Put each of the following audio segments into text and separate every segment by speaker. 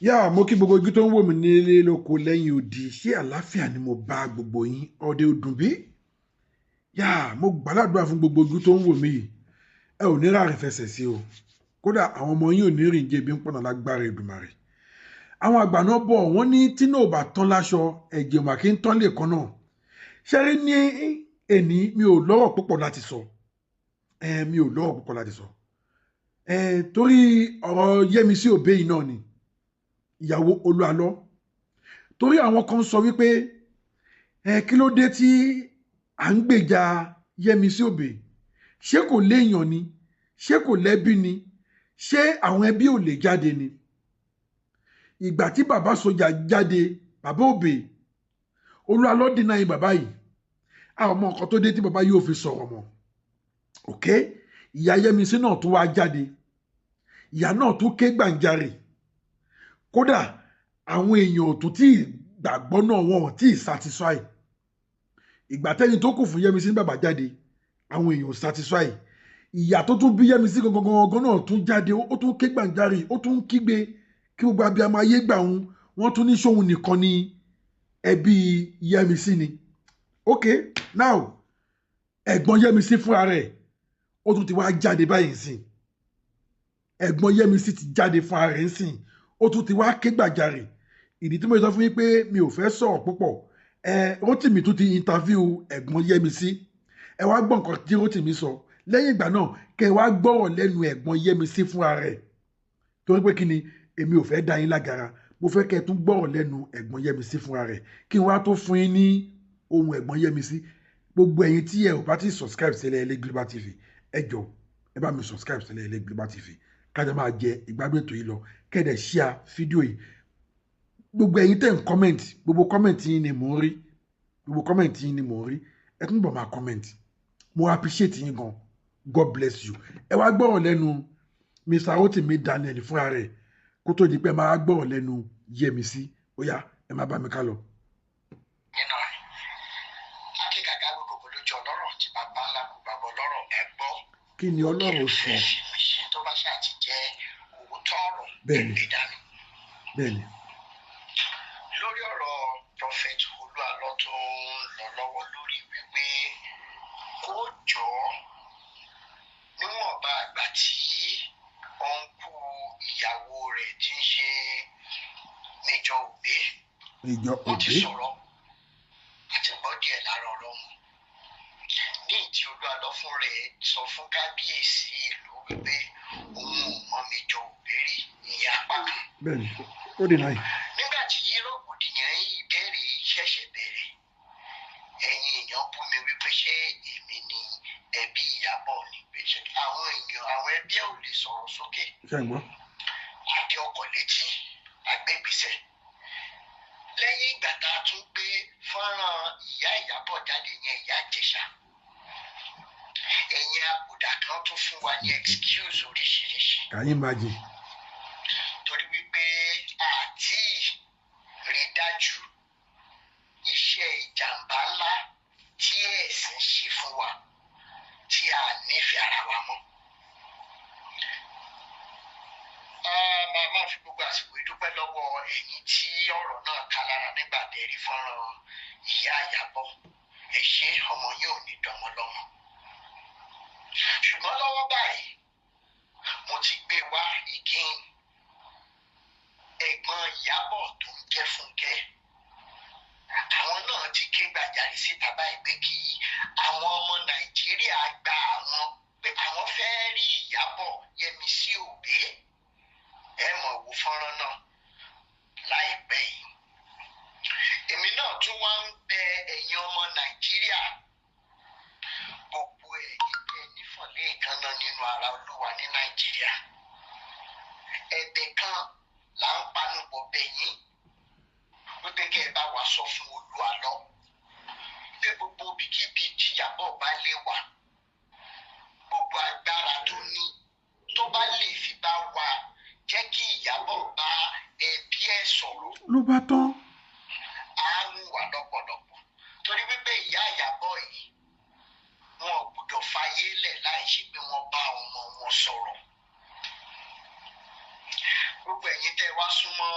Speaker 1: Yá mo kí gbogbo ojú tó ń wò mí nílé lóko lẹ́yìn odi ṣé àlàáfíà ni mo bá gbogbo yín ọdẹ ọdún bí? Yá mo gbàládùá fún gbogbo ojú tó ń wò mí yìí ẹ ò ní ráàrin fẹsẹ̀ sí o kódà àwọn ọmọ yín ò ní rìn jẹbi ń pọ̀nà lágbára Èdùmàrè. Àwọn àgbà náà bọ̀ wọ́n ní tí náà ò bá tán láṣọ ẹ̀jẹ̀ mà kí ń tán lè kan náà. Ṣẹ́rí ní èní mi ò lọ́rọ̀ púpọ̀ láti sọ mi ò lọ́rọ̀ púpọ̀ láti sọ torí ọ̀rọ̀ Yẹ́misí Òbéyì náà ni ìyàwó Olúalọ́ torí àwọn kan sọ wípé kí ló dé tí à ń gbèjà Yẹ́misí Òbéyì ṣé kò léèyàn ni ṣé kò lẹ́bí ni ṣé àwọn ẹbí ò lè jáde ni ìgbà tí bàbá sójà jáde bàbá Òbéyì Olúalọ́ dínà yín bàbá yìí àwọn ọmọ nǹkan tó dé tí bàbá yóò fi sọ̀rọ̀ mọ́ ok ìyá Yẹ́misí náà tún wá jáde ìyá náà tún ké gbàǹjarè kódà àwọn èèyàn ò tún tí gbàgbọ́ náà wọn ò tí ì satisfy ìgbà tẹ́ni tó kù fún Yẹ́misí ní bàbá jáde àwọn èèyàn ò satisfy ìyá tó tún bí Yẹ́misí gangan náà tún jáde ó tún ké gbàǹjarè ó tún kígbe kí gbogbo abiyamọ ayé gbà wọn tún ní sóhun nìkan ni ẹbí Yẹ́misí ni ok now ẹ̀gbọ́n Yẹ́misí fúnra rẹ̀ ó tún ti wá jáde báyìí sìn ẹ̀gbọ́n Yẹ́misí ti jáde fúnra rẹ̀ sìn ó tún ti wá ké gbàjarè ìdí tí mo sọ fún yín pé mi ò fẹ́ sọ̀rọ̀ púpọ̀ Rótìmí tún ti interview ẹ̀gbọ́n Yẹ́misí ẹ wá gbọ́ nǹkan tí Rótìmí sọ lẹ́yìn ìgbà náà kẹ wá gbọ́rọ̀ lẹ́nu ẹ̀gbọ́n Yẹ́misí fúnra rẹ̀ torí pé kí ni èmi ò fẹ́ dá yín lágara mo fẹ́ kẹ́ ẹ tún gbọ́rọ̀ lẹ́nu ẹ̀gbọ́n Yẹ́misí fúnra rẹ̀ kí n wá tó fún yín ní ohun ẹ̀gbọ́n Yẹ́misí gbogbo ẹ̀yin tí ẹ ò bá ti subscribe sílẹ̀ ilé Global TV ẹ jọ̀ọ́ ẹ bá mi subscribe sílẹ̀ ilé Global TV kájà máa jẹ ìgbádùn ètò yìí lọ kẹ́ẹ̀dẹ̀ share fídíò yìí gbogbo ẹ̀yin tẹ́ ń comment gbogbo comment yín ni mò ń rí gbogbo comment yín ni mò ń rí ẹ tún bọ̀ máa comment mo appreciate yín gan God bless you ẹ wá gbọ́rọ̀ lẹ́nu Mr. Rótìmí Daniel fúnra rẹ̀ kó tó di pé ẹ máa gbọ́rọ̀ lẹ́nu Yẹ́misí ó yá ẹ máa bá mi ká lọ.
Speaker 2: nínú akíkàkà gbogbo lójú ọlọ́rọ̀ tí bàbá ńlá kò bàbá ọlọ́rọ̀ ẹ gbọ́.
Speaker 1: kí ni Ọlọ́run sọ.
Speaker 2: tó bá ṣáà ti jẹ́ òótọ́ ọ̀rọ̀
Speaker 1: bẹ́ẹ̀ni
Speaker 2: gbé dànù.
Speaker 1: bẹ́ẹ̀ni.
Speaker 2: lórí ọ̀rọ̀ Prophet Olúalọ́ tó ń lọ lọ́wọ́ lórí wípé kó jọ níwọ̀nba àgbà tí ọ̀nkú ìyàwó rẹ̀ ti ń ṣe Major Òbé wọ́n ti sọ̀rọ̀ àti gbọ́ díẹ̀ lára ọ̀rọ̀ wọn ní ìtì Olúalọ́ fún rẹ̀ sọ fún kábíyèsí ìlú wípé òun ò mọ Major Òbé rí ìyẹn apá kan.
Speaker 1: bẹ́ẹ̀ni ó dì náà.
Speaker 2: nígbà tí rògbòdìyàn ìbéèrè ṣẹ̀ṣẹ̀ bẹ̀rẹ̀ ẹ̀yin èèyàn bú mi wípé ṣé èmi ni ẹbí Ìyábọ̀ ni àwọn èèyàn àwọn ẹbí ẹ̀ ò lè sọ̀rọ̀ sókè. àdé ọkọ̀ létí àgbégbèsè lẹ́yìn ìgbà tá a tún gbé fọ́nrán ìyá Ìyábọ̀ jáde yẹn ìyá Ìjẹ̀ṣà ẹ̀yin àbùdá kan tún fún wa ní excuse oríṣiríṣi.
Speaker 1: kàyí máa jẹ.
Speaker 2: torí wípé àti rí dájú iṣẹ́ ìjàmbá ńlá tí ẹ̀sìn ṣe fún wa tí a nífẹ̀ẹ́ ara wa mọ́. máa fi gbogbo àsìkò ìdúpẹ́ lọ́wọ́ ẹ̀yin tí ọ̀rọ̀ náà ká lára nígbà tẹ̀rí fọ́nrán ìyá Ìyábọ̀ ẹ ṣé ọmọ yóò ní dọmọ lọ́mọ. ṣùgbọ́n lọ́wọ́ báyìí mo ti gbé wá again ẹ̀gbọ́n Ìyábọ̀ tó ń jẹ́ Fúnkẹ́ àwọn náà ti ké gbàjarè síta báyìí pé kí àwọn ọmọ Nàìjíríà gba àwọn pé àwọn fẹ́ rí Ìyábọ̀ Yẹ́misí Òbé ẹ mọ̀ wò fọ́nrán náà láìpẹ́ yìí. èmi náà tún wá ń bẹ ẹ̀yin ọmọ Nàìjíríà gbogbo ẹ̀yin nífọ̀lẹ́ ìkànnà nínú ara Olúwa ní Nàìjíríà ẹ̀bẹ̀ kan là ń panupọ̀ bẹ̀ yín wípé kẹ́ ẹ bá wa sọ fún Olúalọ́ pé gbogbo ibikíbi tí Ìyábọ̀ bá lè wà gbogbo agbára tó ní tó bá lè fi bá wa jẹ́ kí Ìyábọ̀ bá ẹbí ẹ̀ sọ̀rọ̀.
Speaker 1: ló bá tán.
Speaker 2: á ń wà lọ́pọ̀lọpọ̀ torí wípé ìyá Ìyábọ̀ yìí wọn ò gbọdọ̀ fayé lẹ̀ láì ṣe pé wọ́n bá ọmọ wọn sọ̀rọ̀. gbogbo ẹ̀yin tẹ́ wá súnmọ́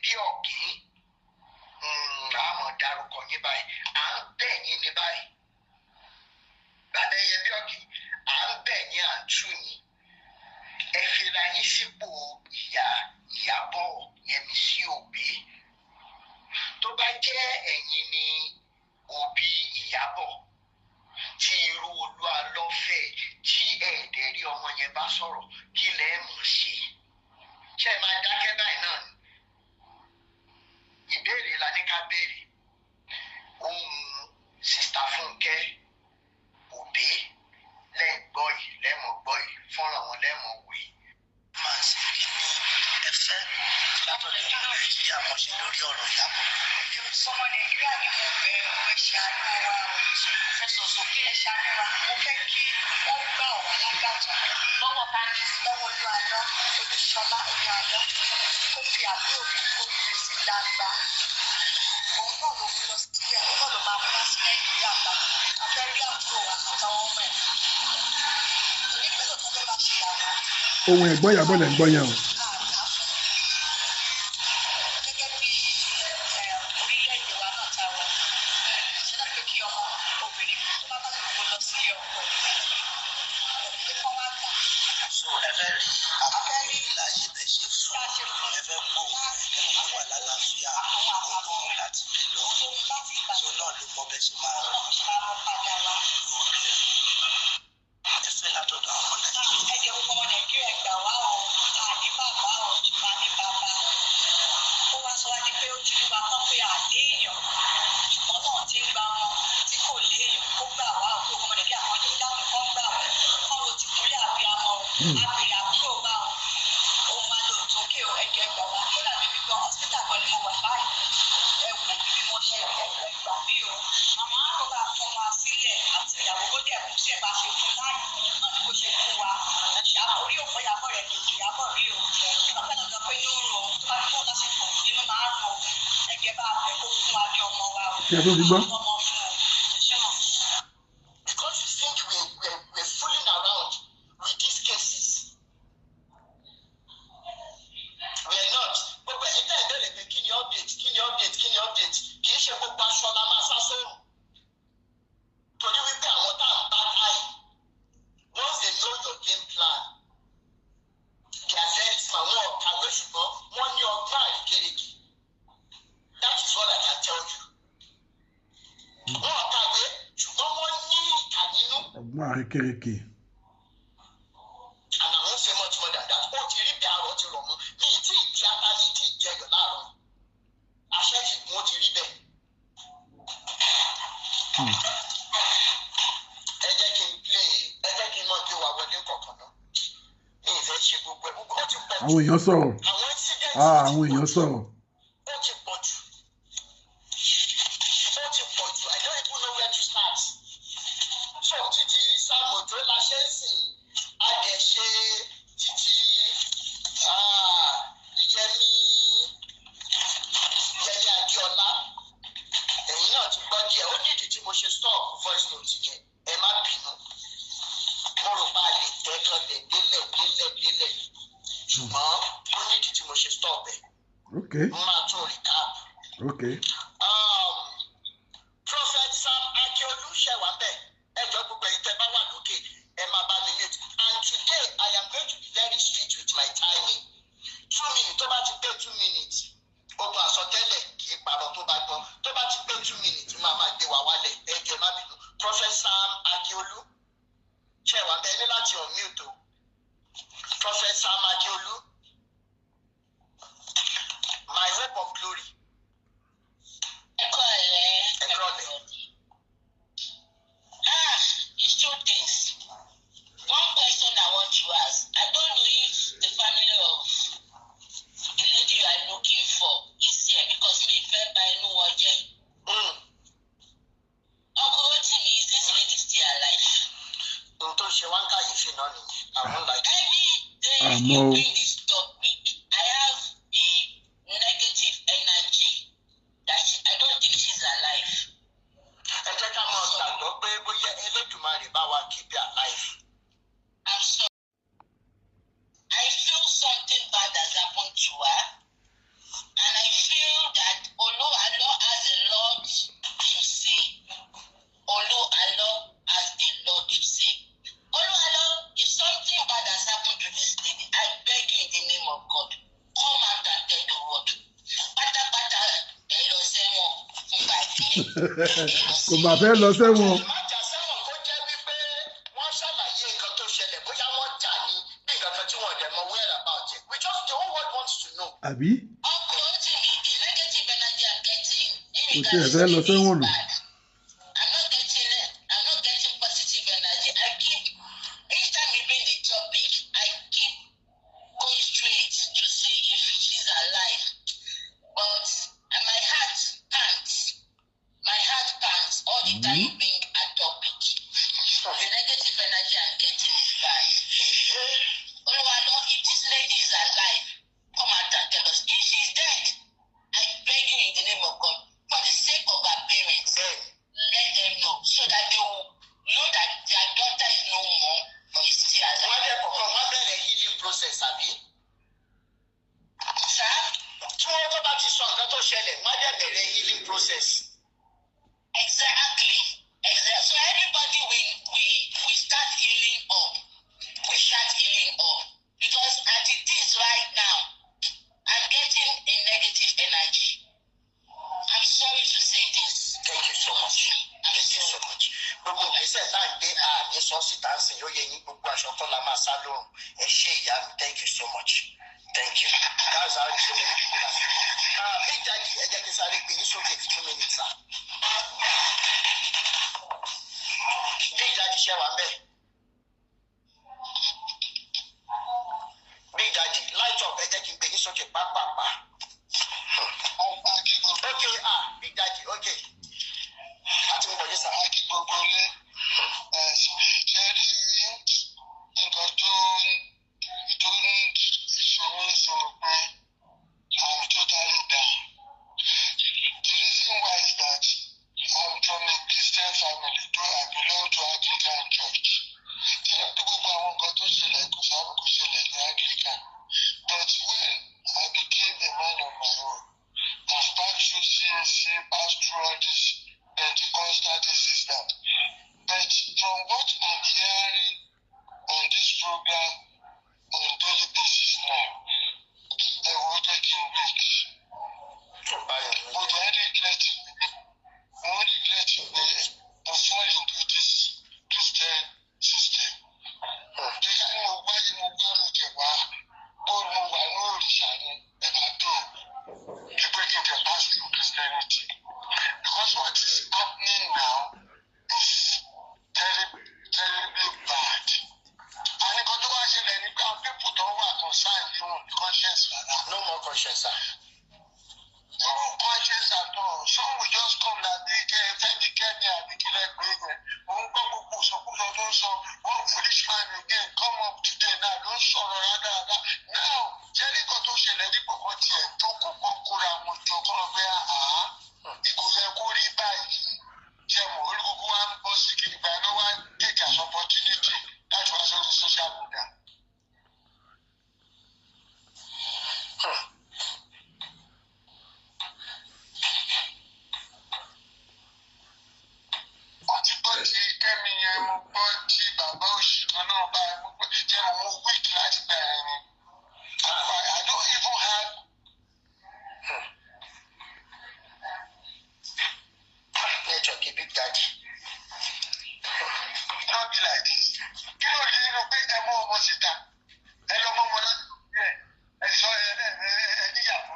Speaker 2: bí ọ̀kín àmọ̀ dárúkọ yín báyìí à ń bẹ̀ yín ní báyìí bàbá ẹyẹ bí ọ̀kín à ń bẹ̀ yín à ń tù yín ẹ fira yín sípò Ìyábọ̀ Yẹmisí Òbí tó bá jẹ́ ẹ̀yin ni òbí Ìyábọ̀ tí irú Olúalọ́fẹ́ tí ẹ̀ẹ́dẹ̀ rí ọmọ yẹn bá sọ̀rọ̀ kí lẹ́ẹ̀ mọ̀ ṣe ṣe máa dákẹ́ báyìí náà ni ìbéèrè la ní ká béèrè ohun sista Fúnkẹ́ Òbí lẹ́gbọ́ yìí lẹ́mọ̀ gbọ́ yìí fọ́nrán wọn lẹ́mọ̀ wí. máa ń ṣe kí ni ẹ fẹ́ látọ̀dọ̀ Nàìjíríà mọ̀ ṣe lórí ọ̀rọ̀ Ìyábọ̀.
Speaker 3: Ọmọ Nàìjíríà ni mo bẹ̀ ẹ ṣàánú wa ẹ sọ̀sọ̀kí ẹ ṣàánú wa mo fẹ́ kí wọ́n gbà wá lágbàtà lọ́wọ́ báńkì lọ́wọ́ Olúalọ́ Olúṣọlá Olúalọ́ kó fi àbúrò mi kó rere sí gbangba òun náà ló fi lọ sílẹ̀ òun náà ló máa mú wá sí Nàìjíríà bá a fẹ́ rí àbúrò wa àtàwọn ọmọ ẹ̀ torí pé lóòótọ́ ló bá ṣe àwọn.
Speaker 1: ohun ẹ̀gbọ́n Ìyábọ̀ lẹ̀ ń gbọ́ yẹn o.
Speaker 2: Because you think we're fooling around with these cases. We are not. But when you tell them, kí ni update. Kì í ṣe gbogbo aṣọ la máa sá sóòrùn. Torí wípé àwọn tá à ń bá táyì. Once they know your game plan, they are very smart. Wọ́n kàwé ṣùgbọ́n wọ́n ní ọgbọ́n àríkèrèkè. That is what I can tell you. Wọ́n kàwé ṣùgbọ́n wọ́n ní ìkà nínú.
Speaker 1: ọgbọ́n àrékérekè.
Speaker 2: And I won't say much more than that. Ó ti rí bí àárọ̀ ti rọ̀ mọ́. Ní ìtí ìdí ata ní ìdí ìjẹyọ̀ láàárọ̀. Àṣẹ ti gùn ó ti rí bẹ́ẹ̀. Ẹ jẹ́ kí n náà gbé wa wọlé kọ̀ọ̀kan náà. Mi ì fẹ́ ṣe gbogbo ẹ̀ gbogbo ó ti pọ̀ jù.
Speaker 1: àwọn èèyàn sọ̀rọ̀.
Speaker 2: Àwọn incident
Speaker 1: àwọn èèyàn sọ̀rọ̀.
Speaker 2: ó ti pọ̀ jù. Ó ti pọ̀ jù. I don't even know where to start. So títí Sam Ojo la ṣe ń sìn a dẹ̀ ṣe títí Yẹmí Adéọlá. Ẹ̀yin náà ti gbọ́ díẹ̀. Ó ní ìdí tí mo ṣe stop voice note yẹn. Ẹ má bínú. Mo rò pa lè tẹ́ kan lè délẹ̀. Ṣùgbọ́n ó ní ìdí tí mo ṣe stop ẹ̀.
Speaker 1: Okay.
Speaker 2: Mo máa tún recap.
Speaker 1: Okay.
Speaker 2: Prophet Sam Akiolu ṣẹ̀wá bẹ́ẹ̀. Ẹ jọ gbogbo èyí tẹ́ bá wà lókè ẹ máa bá mi mute. And today I am going to be very strict with my timing. 2 minutes tó bá ti pé 2 minutes. Ogun àsọtẹ́lẹ̀ kì í parọ́ tó bá gbọ́. Tó bá ti pé 2 minutes máa gbé wa wálẹ̀. Ẹ jẹ́ má bínú. Prophet Sam Akiolu ṣẹ̀wá bẹ́ẹ̀ ní láti unmute o. Prophet Sam Akiolu. My hope of glory.
Speaker 3: It's two things. One question I want to ask. I don't know if the family of the lady you are looking for is here because me fẹ́ bá inú wọn jẹ́. Uncle Rotimi, is this lady still alive?
Speaker 2: Ohun tó ṣe wá ń kàyéfì náà nìyẹn. Àwọn like.
Speaker 3: Every day you bring this topic, I have a negative energy that I don't think she's alive.
Speaker 2: Ẹ jẹ́ ká máa gbàgbọ́ pé bóyá Elédùmarè bá wa keep her alive.
Speaker 3: I'm sorry. I feel something bad has happened to her, and I
Speaker 1: kò mà fẹ́ lọ sẹ́wọ̀n.
Speaker 2: má jà sẹ́wọ̀n kó jẹ́ wípé wọ́n ṣàlàyé nǹkan tó ṣẹlẹ̀ bóyá wọ́n jà ní bí nǹkan kan tí wọ́n dẹ̀ mọ where about it. We just the whole world wants to know.
Speaker 1: àbí
Speaker 3: Uncle Rotimi, the negative energy I'm getting in
Speaker 1: kò tiẹ̀
Speaker 3: regards
Speaker 1: fẹ́
Speaker 3: to
Speaker 1: lọ
Speaker 3: it
Speaker 1: sẹ́wọ̀n
Speaker 3: is
Speaker 1: nù.
Speaker 3: bad. I'm not getting positive energy. I keep each time you bring the topic, I keep going straight to see if she's alive. But my heart pants. My heart pants all the time you bring a topic. The negative energy I'm getting is bad. Oluwalo, if this lady is alive, come out and tell us. If she's dead, I beg you in the name of God, for the sake of her parents, let them know so that they will know that their daughter is no more or is still alive.
Speaker 2: Wọ́n dẹ̀ kọ̀ọ̀kan wọ́n bẹ̀rẹ̀ healing process àbí?
Speaker 3: Sir?
Speaker 2: Tí wọ́n bá ti sọ nǹkan tó ṣẹlẹ̀, wọ́n dẹ̀ bẹ̀rẹ̀ healing process.
Speaker 3: Exactly. So everybody we start healing up. We start healing up. Because as it is right now, I'm getting a negative energy. I'm sorry to say this.
Speaker 2: Thank you so much. Thank you so much. Gbogbo ìgbésẹ̀ tá à ń gbé àní sọ́ọ̀sì tá à ń sìn yóò yẹ yín gbogbo aṣọ tó la máa sá lóhùn. Ẹ ṣé ìyá mi. Thank you so much. Thank you. That's how so many people are feeling. Big Daddy, ẹ jẹ́ kí n sáré gbé yín sókè 2 minutes, sir. Big Daddy ṣe wà ń bẹ̀. Big Daddy, light up, ẹ jẹ́ kí n gbé yín sókè pápápá. Okay, Big Daddy, okay. Àti mo bọ̀dé sà.
Speaker 4: Akí gbogbo ilé ṣe rí nǹkan tó ń ìṣòro sọ pé I'm totally down. The reason why is that I'm from a Christian family, though I belong to Anglican Church. Ṣé gbogbo àwọn nǹkan tó ṣẹlẹ̀ kò ṣẹlẹ̀ ní Anglican? But when I became a man on my own, I've passed through CAC, passed through all this Pentecostal, this is that. But from what I'm hearing on this program on a daily basis now, I will take in weeks. But I regret it. To fall into this Christian system. Because mo wá mo jẹ wá, bó mo wà ní òrìṣà ni ẹ̀ka tó ìgbé kí n jẹ pass through Christianity. Because what is happening now is terribly bad. And nǹkan tó wá ṣẹlẹ̀ nígbà people tó wà concerned yìí wọn ní conscience rárá.
Speaker 2: No more conscience, sir.
Speaker 4: No conscience at all. Some will just come like big Fẹ́mi àbíkílẹ̀ pé yẹn. Mo ń gbọ́ gbogbo ìsọkúsọ tó ń sọ. One foolish man again come up today now ló ń sọ̀rọ̀ rádaràda. Now, jẹ́rí nǹkan tó ṣẹlẹ̀ dípò kan tiẹ̀ tó kò kọ́ kóra wọn jọ kọ́ lọ pé kò yẹ kó rí báyìí. Ṣé mo orí gbogbo wa ń bọ́ sí kí ìgbà náà wá take as opportunity láti wá sórí social media. Àti gbọ́ ti Kẹ́mi yẹn, mo gbọ́ ti bàbá òṣìkò náà báyìí, mo gbọ́ jẹ́ mo weak láti bẹ̀rẹ̀ ni. I don't even have.
Speaker 2: Network, Big Daddy.
Speaker 4: Not be like this. Kí ló dé inú pé ẹ mú ọmọ síta? Ẹ lọ mọ́ ọmọ láti rẹ̀. Ẹ sọ ẹ níyàwó.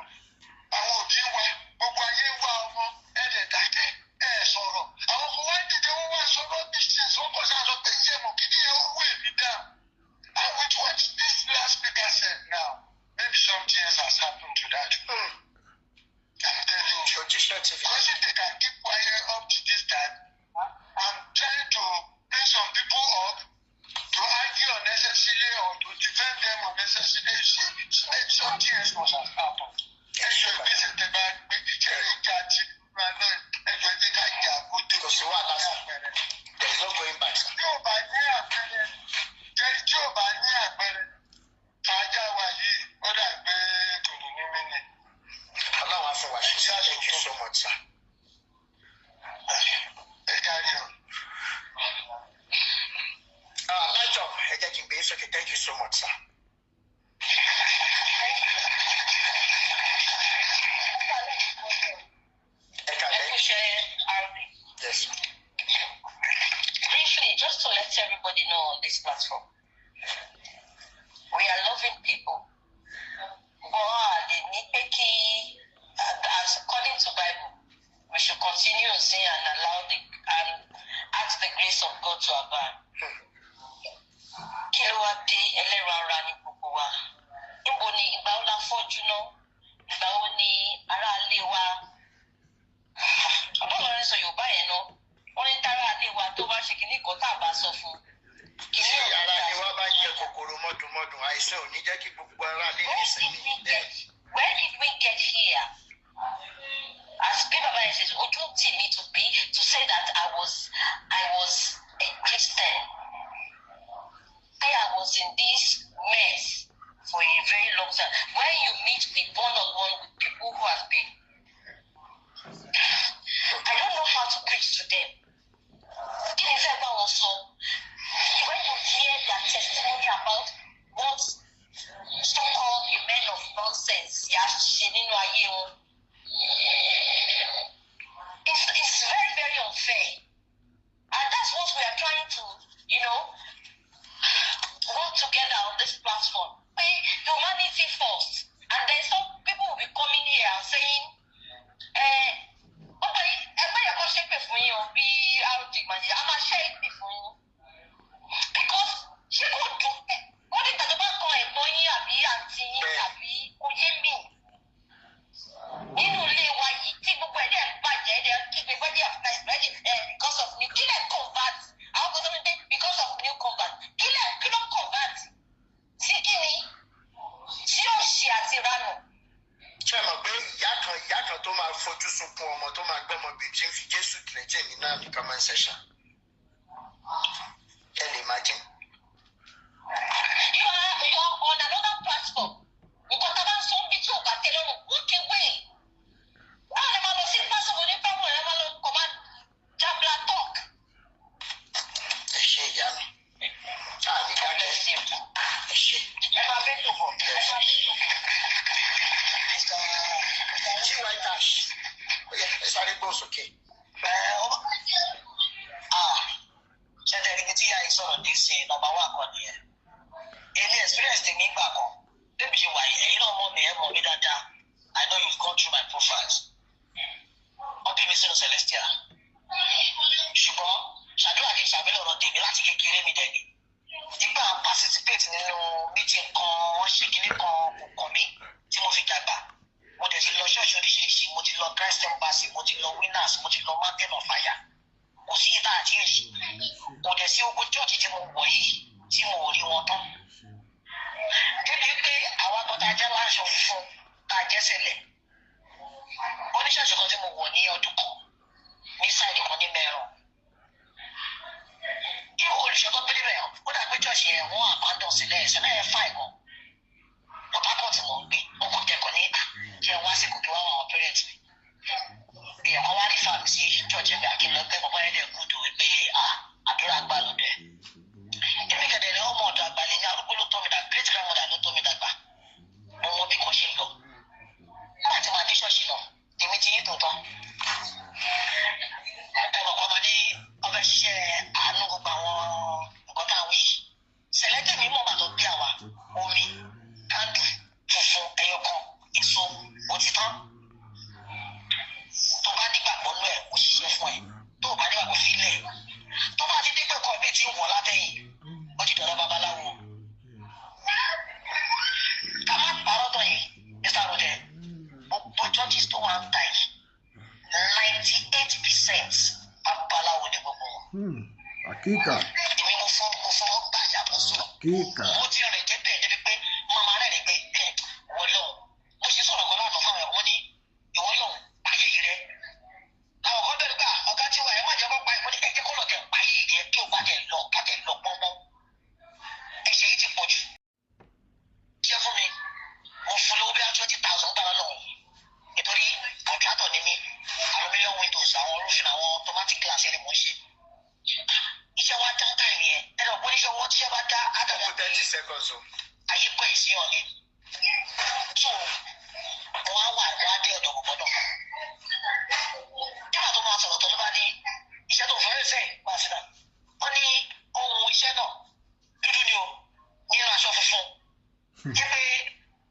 Speaker 4: Àwọn òbí wa, gbogbo ayé ń wá ọmọ, ẹ lè dákẹ́, ẹ sọ̀rọ̀. Àwọn ọmọ wa ń dìde wọ́n wá sọ̀rọ̀ business, wọ́n kọ́ sáà sọ pé iye mọ̀ kí ni ẹ wú èmi down. And with what this last speaker said now, maybe something else has happened to that. I'm telling you.
Speaker 2: Traditional TV.
Speaker 4: Because if they can keep quiet up to this time, I'm trying to bring some people up to argue unnecessarily or to defend them unnecessarily. Maybe something else must have happened. Ẹjọ́ ìgbésẹ̀ tẹ bá gbé ìjẹ́rìí ìjà tí wọ́n náà ẹjọ́ ìdí ká jà kó dé
Speaker 2: Kò sí wàhálà, sir. There is no going back, sir.
Speaker 4: Tí ò bá ní àpẹẹrẹ, jẹ́rìí tí ò bá ní àpẹẹrẹ, ajá wa yìí ó dà gbé kòlù ní mínì.
Speaker 2: Ọlọ́run á fún wa ṣe. Thank you so much, sir.
Speaker 4: Ẹ kárí o.
Speaker 2: Light up, ẹ jẹ́ kí n gbé yín sókè. Thank you so much, sir. Ẹ kàlẹ́.
Speaker 3: Ẹ kú ṣe this platform. We are loving people. But as according to Bible, we should continue to sing and and ask the grace of God to abound. Kí ló wá dé ẹlẹ́ran ara ní gbogbo wa? Níbo ni ìgbà wo la fọ́jú náà? Ìgbà wo ni ará ilé wa? Ọlọ́run sọ Yorùbá yẹn náà. Wọ́n ní tára ilé wa tó bá ṣe kìíní kan tá a bá sọ fún.
Speaker 2: Tí ará ilé wa bá jẹ kòkòrò mọ́dùnmọ́dùn, àìsàn ò ní jẹ́ kí gbogbo ará ilé ní ìsinmi.
Speaker 3: Where did we get here? As Baba says, Ojú tì mí to say that I was a Christian. I was in this mess for a very long time. When you meet with one-on-one with people who have been, I don't know how to preach to them. When you hear their testimony about what so-called the men of nonsense, it's very, very unfair. And that's what we are trying to, work together on this platform. Pay humanity first. And then some people will be coming here and saying, because she could do what is the back of money nínú ilé wa yìí tí gbogbo ẹ̀dẹ̀ ń bàjẹ́ ẹ̀dẹ̀ kígbe wedding of nice wedding because of new kílẹ̀ convert àwọn kan tó ń dé because of new convert kí ló convert sí kíni tí ó ṣe àti ranù.
Speaker 2: Ṣé mọ̀ pé ìyá kan tó máa fojú sunkún ọmọ tó máa gbọ́mọ bìí tí ń fi Jésù tilẹ̀ jẹ́ mi náà ní comment section. Ẹ lè máa jẹ́.
Speaker 3: You are on another platform. Nǹkan tá a bá ń sọ bí tí ò bá tẹ lọ́rùn, walk away. Báwo ni a máa lọ sí pásítọ̀ ní pàmò ẹ̀ máa lọ command jabla talk?
Speaker 2: Ẹ ṣe ìyá mi. Ní káàkiri. Ẹ ṣe.
Speaker 3: Ẹ máa bẹ́ tó bọ̀.
Speaker 2: Ṣé white ash? Ẹ sáré gbọ́ sókè.
Speaker 3: Ṣẹ́dẹ̀ ibi tí ìyá yìí sọ̀rọ̀ ní ìsìn nọ́mbà wà kan nìyẹn. Èmi experience tèmi gbà kan. Bébí ṣe wà yìí, ẹ̀yin náà mọ̀ mí ẹ̀ mọ̀ mí dáadáa. I know you've gone through my profiles. Wọ́n bí mi sínú Celestial. Ṣùgbọ́n ṣàdúrà kí n ṣàbẹ̀lẹ̀ ọ̀rọ̀ tèmi láti kékeré mi dẹ̀ ni. Nígbà participate nínú meeting kan, wọ́n ṣe kinní kan kọ̀ọ̀kan mi tí mo fi dàgbà. Mo dẹ̀ ti lọ ṣọ́ọ̀ṣì oríṣiríṣi, mo ti lọ Christ Embassy, mo ti lọ Winners, mo ti lọ Mountain of Fire. Kò sí ìta àti èyí. Kò dẹ̀ sí ogun church tí mo wọ̀ yìí tí mo ò rí wọn tán. Débi pé àwọn akọ́ta jẹ́ láṣọ fún ká jẹ́sẹ̀lẹ̀. Oníṣẹ́ṣù kan tí mo wọ̀ ní ọdún kan ní sáìdì kan ní Mẹ́rọ̀. Irú olùṣọ́ tó pélé rẹ̀ ó dà pé church yẹn wọ́n àbádọ́ sílẹ̀ ẹ̀sẹ̀ náà ẹ̀ fà ẹ̀gàn. Port Harcourt mò ń gbé, ọkọ̀ kẹ́kọ̀ọ́ ní kí ẹ wá sí kòkè wá àwọn parents mi. Èèyàn kan wá rí fáàmì sí church ẹgbẹ́ akínlọ pé bàbá yẹn dẹ̀ gùdù wípé àdúrà gbà lọ́dẹ̀. Èmi kẹ̀dẹ̀ ni ọmọ ọ̀dọ̀ àgbàlẹ̀ ní arúgbó ló tọ́ mi dàgbà, great grandmother ló tọ́ mi dàgbà. Mo mọ bí kò ṣe ń lọ. Nígbà tí màá dé ṣọ́ọ̀ṣì náà, èmi ti yí tòótọ́. Ẹ̀rọ kan máa ní ọbẹ̀ ṣiṣẹ́ àánú gbogbo àwọn nǹkan tá a wí. Sẹ̀lẹ́tẹ̀ mi mọ̀ màtọ́ bí àwa, omi, kándù, funfun, ẹyọkan, èso, òtítọ́. Tó bá nígbàgbọ́ nú ẹ̀, ó ṣiṣẹ́ fún ẹ. Tó bá nígbàgbọ́ fílẹ̀. Tó bá ti dé pé kọ́ mi ti ń wọ̀ látẹ̀yìn, ó ti dọ̀rọ̀ babaláwo. Ká má parọ́ tọ̀ yìí, Mr. Rodẹ, gbogbo churches tó wà ń ta yìí, 98% babaláwo ni gbogbo wọn.
Speaker 1: Àkíkà.
Speaker 3: Èmi mo fọ́ gbàjà bó sọ.
Speaker 1: Àkíkà.
Speaker 3: Mo ti rìn dé bẹ́ẹ̀ débi pé màmá rẹ̀ ni pé wọ́n lọ. Mo ṣe sọ̀rọ̀ kan lánàá fáwọn ẹ̀wọ̀n ní ìwọ́n lọ ayé yìí rẹ̀. Àwọn kan bẹ̀rù gbà ọ̀gá tí wà ẹ̀ má jẹ́ kó pa ìwọ́n ní ẹ̀jẹ̀ kó lọ tẹ̀ pa ayé yìí rẹ̀ kí o bá tẹ̀ lọ pọ́npọ́n. Ẹ̀ṣẹ̀ yìí ti pọ̀ jù. Ṣé fún mi? Mo fún lówó bí i 20,000 gbára náà. Nítorí kọ̀ntrátọ̀ ni mí, aluminium windows, àwọn roofing, àwọn automatic glass ẹni mò ń ṣe. Iṣẹ́ wa dá táìmì yẹn. Ẹ̀rọ bó níṣẹ́ wọ́n tíṣẹ́ bá dá àdàdà.
Speaker 2: 30 seconds o.
Speaker 3: Ayé pẹ́ sí ọ̀lẹ́. So, wọ́n á wà wọ́n á dé ọ̀dọ̀ gbọ́dọ̀. Nígbà tó máa sọ̀rọ̀ tó ló bá ní iṣẹ́ tó fẹ́rẹ̀ sẹ́yìn máa sí náà. Wọ́n ní ohun iṣẹ́ náà
Speaker 2: jẹ́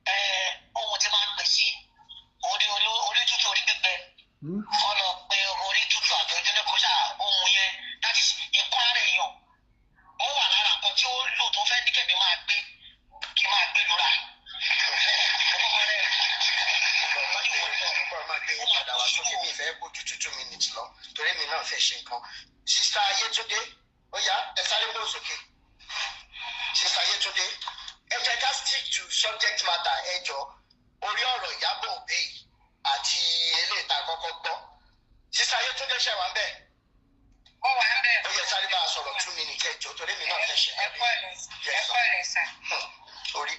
Speaker 2: pé ohun tí máa ń pè sí orí tútù orí gbígbẹ ọ̀nà pé orí tútù àtọ́jú ní kọjá ohun yẹn láti ẹ̀kọ́ ara èèyàn ó wà lára nǹkan tí ó lò tó fẹ́ ní kẹ̀mí máa gbé kí máa gbé lura.
Speaker 5: Mi fẹ́ bójú 2 minutes lọ torí mi náà fẹ́ ṣe nǹkan. Sista Ayétúndé ó yá ẹ sáré bó sókè. Sista Ayétúndé ẹ jẹ́ ká stick to subject matter ẹ jọ orí ọ̀rọ̀ Ìyábọ̀ Òbí àti eléyìí tá a kọ́kọ́ gbọ́. Sista Ayétúndé ṣe wà ń bẹ̀.
Speaker 3: Ó wà ń bẹ̀.
Speaker 5: Ó yẹ sáré bá a sọ̀rọ̀ 2 minutes ẹ jọ torí mi náà fẹ́ ṣe.
Speaker 3: Ẹ̀kọ́ ẹ̀ sà.
Speaker 5: Orí.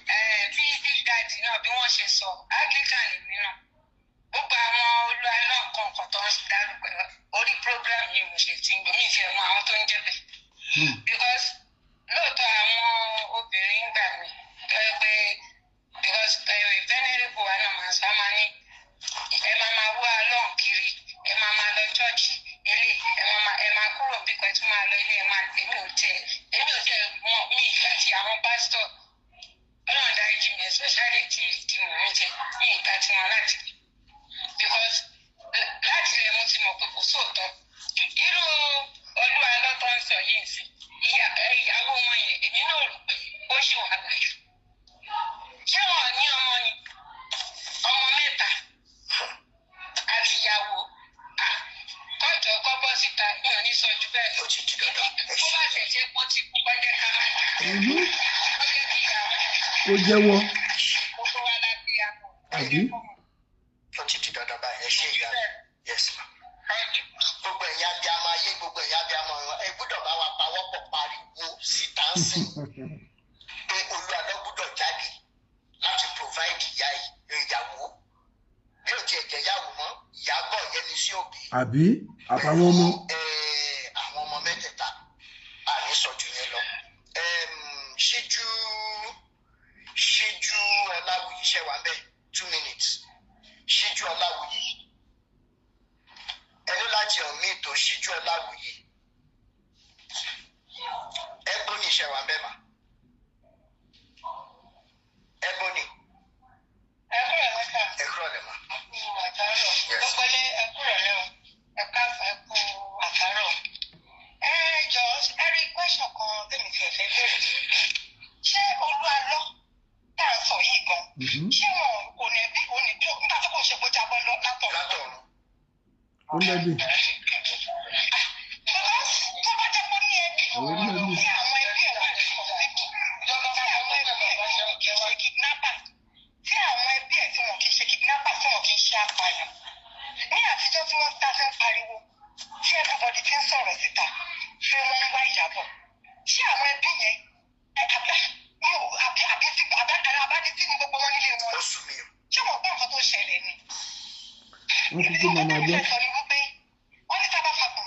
Speaker 3: Bí Big Daddy náà bí wọ́n ṣe sọ Anglican ìwé náà gbogbo àwọn olúwa náà kọ̀ọ̀kan tó ń dárúkọ orí program yìí mo ṣe ti ń gbé mi ìfẹ́ mọ àwọn tó ń jẹ́ bẹ̀. Because lóòótọ́ àwọn obìnrin gbà mí tó yẹ pé because venerable wa náà máa sá máa ní ẹ máa wá lọ́n kiri ẹ máa lọ chọ́ọ̀chì ilé ẹ máa kúrò bí pẹ̀tù máa lọ ilé èmi ò tẹ̀ mọ mí àti àwọn pásítọ̀ ọlọ́run dáríjì mi especially ti mọ̀ mí tẹ̀ mí ìgbà tí wọn láti bí because láti ilẹ̀ mo ti mọ̀ pé kò sóòótọ́ irú olúwa lọ́tọ́ ń sọ yìí sí ìyàwó wọn yẹn èmi náà rò pé ó ṣì wà láyé ṣé wọn ní ọmọ ni ọmọ mẹ́ta àti ìyàwó kọjọ kọ bọ́ síta mi ò ní sọ ju bẹ́ẹ̀ lọ tó bá tẹ̀sí epo ti kú kọjá ká kọjá kí ìyàwó
Speaker 1: ó jẹ́wọ́
Speaker 3: gbogbo wa la gbé àpò
Speaker 1: àbí
Speaker 5: Ó ti di dandan báyìí ẹ ṣe ìyá yes ma. Gbogbo ẹ̀yà abiyamọ ayé gbogbo ẹ̀yà abiyamọ ẹ gbọ́dọ̀ bá wa pawọ́pọ̀ pariwo síta ń sìn pé Olúwa ló gbọ́dọ̀ jáde láti provide ìyàwó bí ó tiẹ̀ jẹ́ ìyàwó mọ́ Ìyábọ̀ Yẹmisí Òbí.
Speaker 1: àbí àtàwọn ọmọ.
Speaker 5: Àwọn ọmọ mẹ́tẹ̀ẹ̀ta àní sọ̀jù yẹn lọ. Ṣíjú Ọláwùyí ṣe wà ń bẹ̀ 2 minutes. Ṣíjú Ọláwùyí ẹni láti ọ̀mí ètò Ṣíjú Ọláwùyí Ebony ṣe wà ń bẹ̀ mà Ebony.
Speaker 3: ẹkúrò lẹ́ka
Speaker 5: Ẹ̀kúrọ̀ lẹ̀ mà.
Speaker 3: ẹkú àtàrọ̀ gbogbo ilé ẹkúrò lẹ́wọ̀ ẹ̀ka ẹkú àtàrọ̀. Jọ ẹ rí question kan tèmi ti ẹ̀fẹ́ bẹ̀rẹ̀ sí wípé ṣé Olúalọ́ tá à ń sọ yìí gan ṣé wọn kò ní bí nígbà tí kò ṣe kó jábọ́ látọ̀run.
Speaker 1: ó lẹ́bi.
Speaker 3: tó bá jẹ́ kó ní ẹbí tí àwọn ẹbí ẹ̀ wà ní kọ̀ọ̀sìkì tí àwọn ẹbí ẹ̀ tí wọn kì í ṣe kidnapper tí àwọn ẹbí ẹ̀ tí wọn kì í ṣe kidnapper tí wọn kì í ṣe apààyàn ní àtijọ́ tí wọ́n ta fẹ́ pariwo tí everybody ti ń sọ̀rọ̀ síta ṣé wọ́n ń wá Ìyábọ̀ ṣé àwọn ẹbí yẹn abádítí ní gbogbo wọn nílé wọn ṣé wọn gbọ́ nǹkan tó ṣẹlẹ̀ ni.
Speaker 1: wọ́n kúkú máa máa gbọ́.
Speaker 3: wọ́n ní sábà fagbó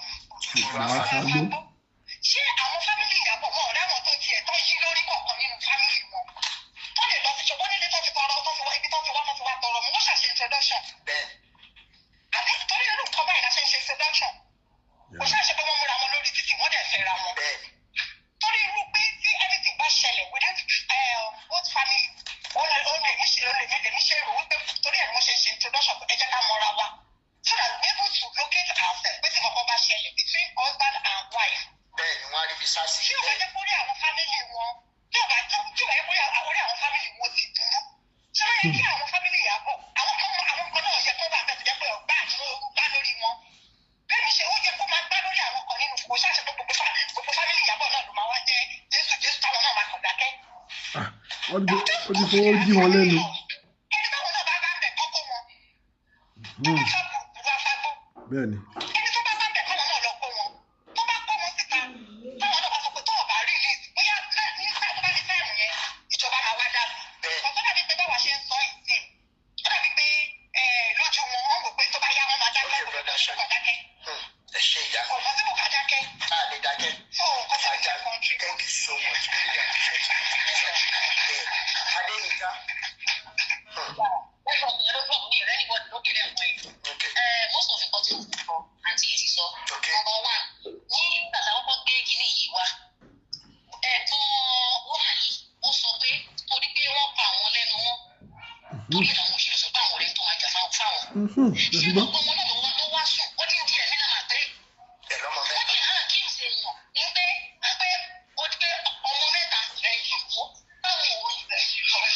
Speaker 3: ṣé àwọn fámìlì Ìyábọ̀ wọn ọ̀rẹ́ wọn tó tiẹ̀ tó yí lórí kọ̀ọ̀kan nínú fámìlì wọn tó lè lọ sí ṣùgbọ́n nílé tó ti tọrọ tó ti wá ibi tó ti wá tó ti wá tọrọ mọ́ wọ́n ṣàṣe introduction àbí torí irú nǹkan báyìí láṣẹ ń ṣe introduction kò ṣàṣe pé wọ́n múra wọn lórí títì wọ́n dẹ̀ fẹ́ra wọn torí irú pé tí anything bá ṣẹlẹ̀ within both family ó lè mí ṣe rò wípé torí ẹ̀ ni wọ́n ṣe ṣe introduction ẹ jẹ́ ká mọ́ra wa so that we able to locate ourselves pé tí kankan bá ṣẹlẹ̀ between husband and wife.
Speaker 5: Bẹ́ẹ̀ni wọ́n á rí bí sásì.
Speaker 3: tí o bá jẹ́ kórí àwọn family wọn tí o bá jẹ́ kórí àwọn family wọn ti dúró tí wọ́n yẹ kí àwọn family Ìyábọ̀ àwọn kan náà yẹ kó bá bẹ̀rẹ̀ jẹ́ pé ọ̀gbá àti gbá lórí wọn bẹ́ẹ̀ ni ṣe ó yẹ kó máa gbá lórí àwọn kan nínú kò ṣáṣe pé gbogbo family Ìyábọ̀ náà ló máa wá jẹ́ Jésù táwọn náà máa kàn dákẹ́.
Speaker 1: ó ti fowó jí wọn lẹ́nu.
Speaker 3: ẹni táwọn náà bá bá bẹ̀ kọ́kọ́ wọn tó bá fẹ́ burúkú fagbó.
Speaker 1: bẹ́ẹ̀ni.
Speaker 3: ẹni tó bá bá bẹ̀ kọ́ wọn náà lọ kó wọn tó bá kó wọn síta táwọn náà bá sọ pé tó wọn bá release bóyá ní sáà tó bá ní táìmù yẹn ìjọba máa wá dá sí. ọ̀tọ́ dàbí pé báwa ṣe ń sọ ìsìn ó dàbí pé lójú wọn wọn wò pé tó bá yá wọn máa dákẹ́ kò dákẹ́.
Speaker 5: ẹ ṣe ìyá.
Speaker 3: ọ̀pọ̀ tí kò ká dákẹ́.
Speaker 5: a lè dákẹ́. Thank you so much. Adéyínká.
Speaker 2: Most of the content for Aunty Izzy sọ. Number one, ní gbàtà kọ́kọ́ gbé kínní yìí wá. Ẹ̀gbọ́n wọ́n yìí ó sọ pé torí pé wọ́n pa àwọn torí ẹ̀ làwọn òṣèré sọ pé àwọn ọ̀rẹ́ tó máa jà fáwọn. ṣé gbogbo wọn náà ló wá sùn ó dín díẹ̀ mí náà máa tẹ́lẹ̀.
Speaker 5: ẹ lọ́mọ mẹ́ta.
Speaker 2: ó ní hàn kí n ṣe mọ̀ ní pé ó ti pé ọmọ mẹ́ta ẹ̀yìn ìwọ báwo ò rí bẹ́ẹ̀ sí ọ̀rẹ́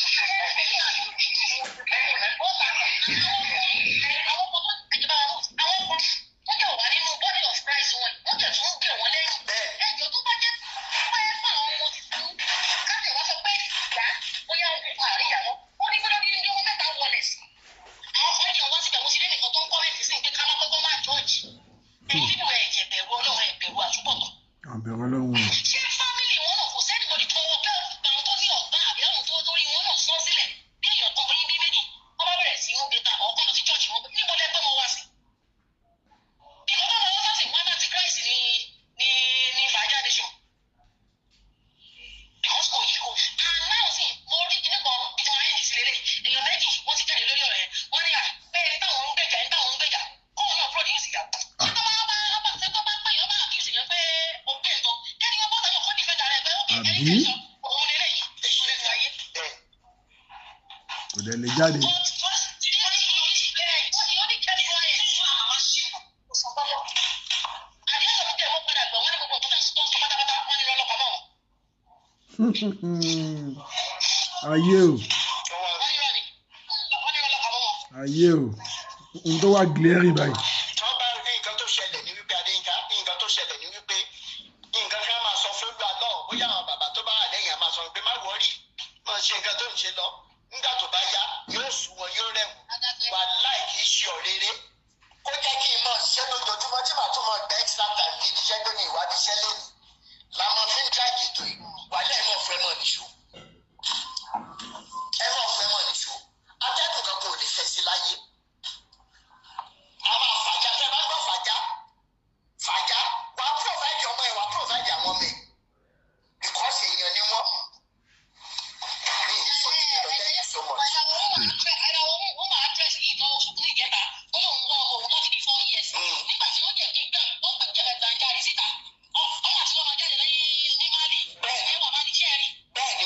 Speaker 1: àbẹ̀wò ọlọ́run.
Speaker 2: ṣé fámìlì wọn náà kò sẹ́ni bọ̀dì tó wọ́n pẹ́ àwọn tó ní ọ̀gá àbí àwọn tó lórí wọn náà sọ sílẹ̀ bí èèyàn kan bóyá bí méjì wọ́n bá bẹ̀rẹ̀ sí wọn gbẹta ọ̀kan lọ sí chọ́ọ̀chì wọn níbo lẹ́gbẹ́ wọn wá sí. ìkọ́kọ́ wọn wọ́n sì wọ́n náà ti Christ ní fàájà nation. because kò yí kò àná sì mo rí kíní kan bí tí wọ́n ayé nìsí lélẹ̀ èèyàn méjì wọ́n ti jáde lórí ọ̀rọ̀ yẹn wọ́n ní à bẹ́ẹ̀ ni táwọn ń gbèjà kóun náà produce ìyàwó.
Speaker 1: kò dẹ̀ lè jáde. ayé o ayé o ohun tó wá glaring báyìí.
Speaker 5: nǹkan tó ṣẹlẹ̀ ní wípé Adéyínká nǹkan tó ṣẹlẹ̀ ní wípé nǹkan kan máa sọ fún gbà náà bóyá àwọn bàbá tó bá wà lẹ́yìn á máa sọ pé má wọrí máa ṣe nǹkan tó ń ṣe lọ nígbà tó bá yá yóò sùn wọn yóò rẹ̀wọ̀n wà láì kì í ṣe ọ̀rẹ́rẹ́ kó jẹ́ kí n máa ṣiṣẹ́ lójoojúmọ́ tí màá tún máa gba extra time ní iṣẹ́ tó ní ìwádìí iṣẹ́ lónìí la máa fi ń dráàgì ètò yìí wà lẹ́yìn náà fẹ́ mọ̀ nìṣó ẹ máa fẹ́ mọ̀ nìṣó atẹ́gùn kan kò lè fẹ́ sí láyé a máa fàjà tẹ́ bá gbọ́ fàjà wàá provide ọmọ ẹ wàá provide àwọn ọmọ ẹ because èèyàn ni wọ́n. So much. Bẹ́ẹ̀ni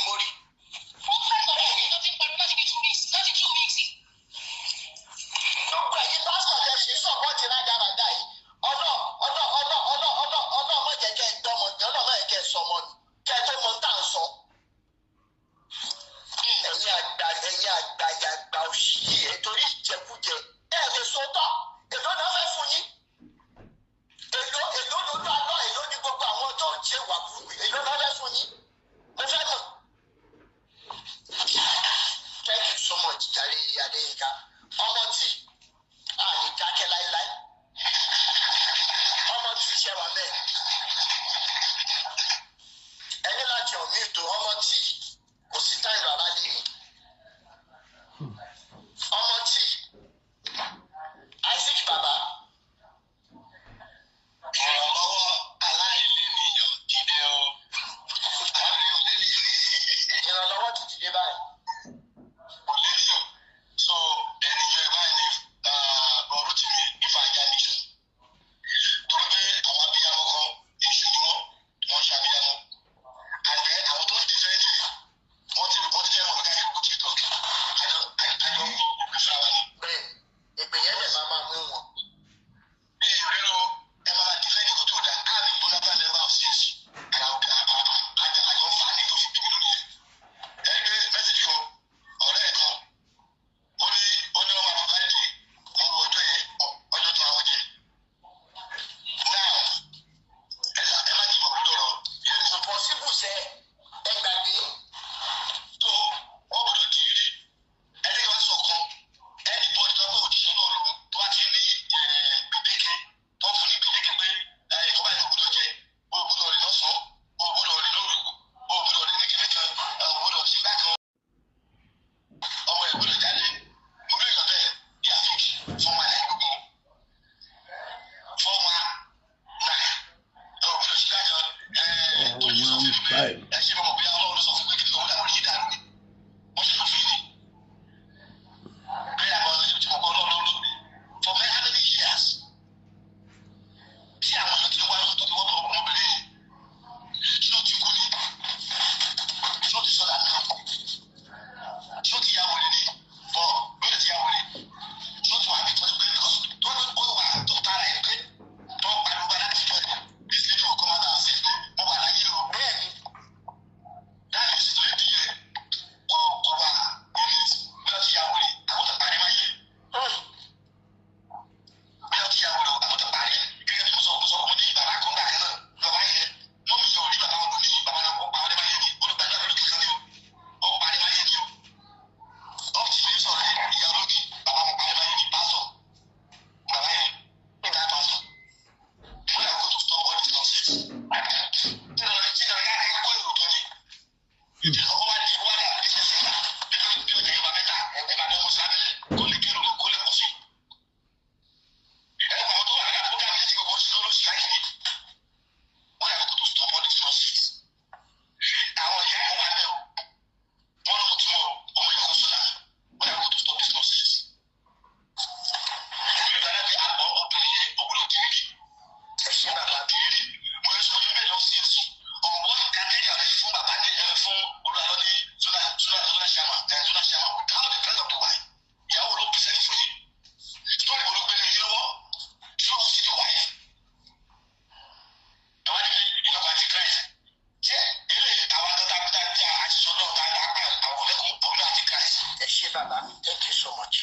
Speaker 2: bàbá mi, thank you so much.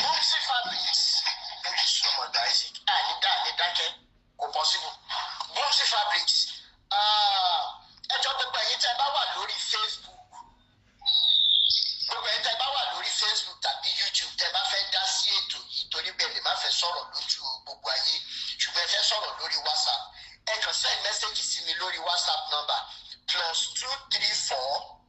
Speaker 2: Bumsy Fabrics, thank you so much, Isaac. Ní dákẹ́, kò possible. Bumsy Fabrics, ẹjọ́ gbogbo ẹ̀yin tẹ́ bá wà lórí Facebook, tàbí YouTube tẹ́ bá fẹ́ dá sí ètò yìí torí bẹ́ẹ̀ lè má fẹ́ sọ̀rọ̀ lójú gbogbo ayé ṣùgbọ́n ẹ fẹ́ sọ̀rọ̀ lórí WhatsApp ẹ kàn send message sí mi lórí WhatsApp number +234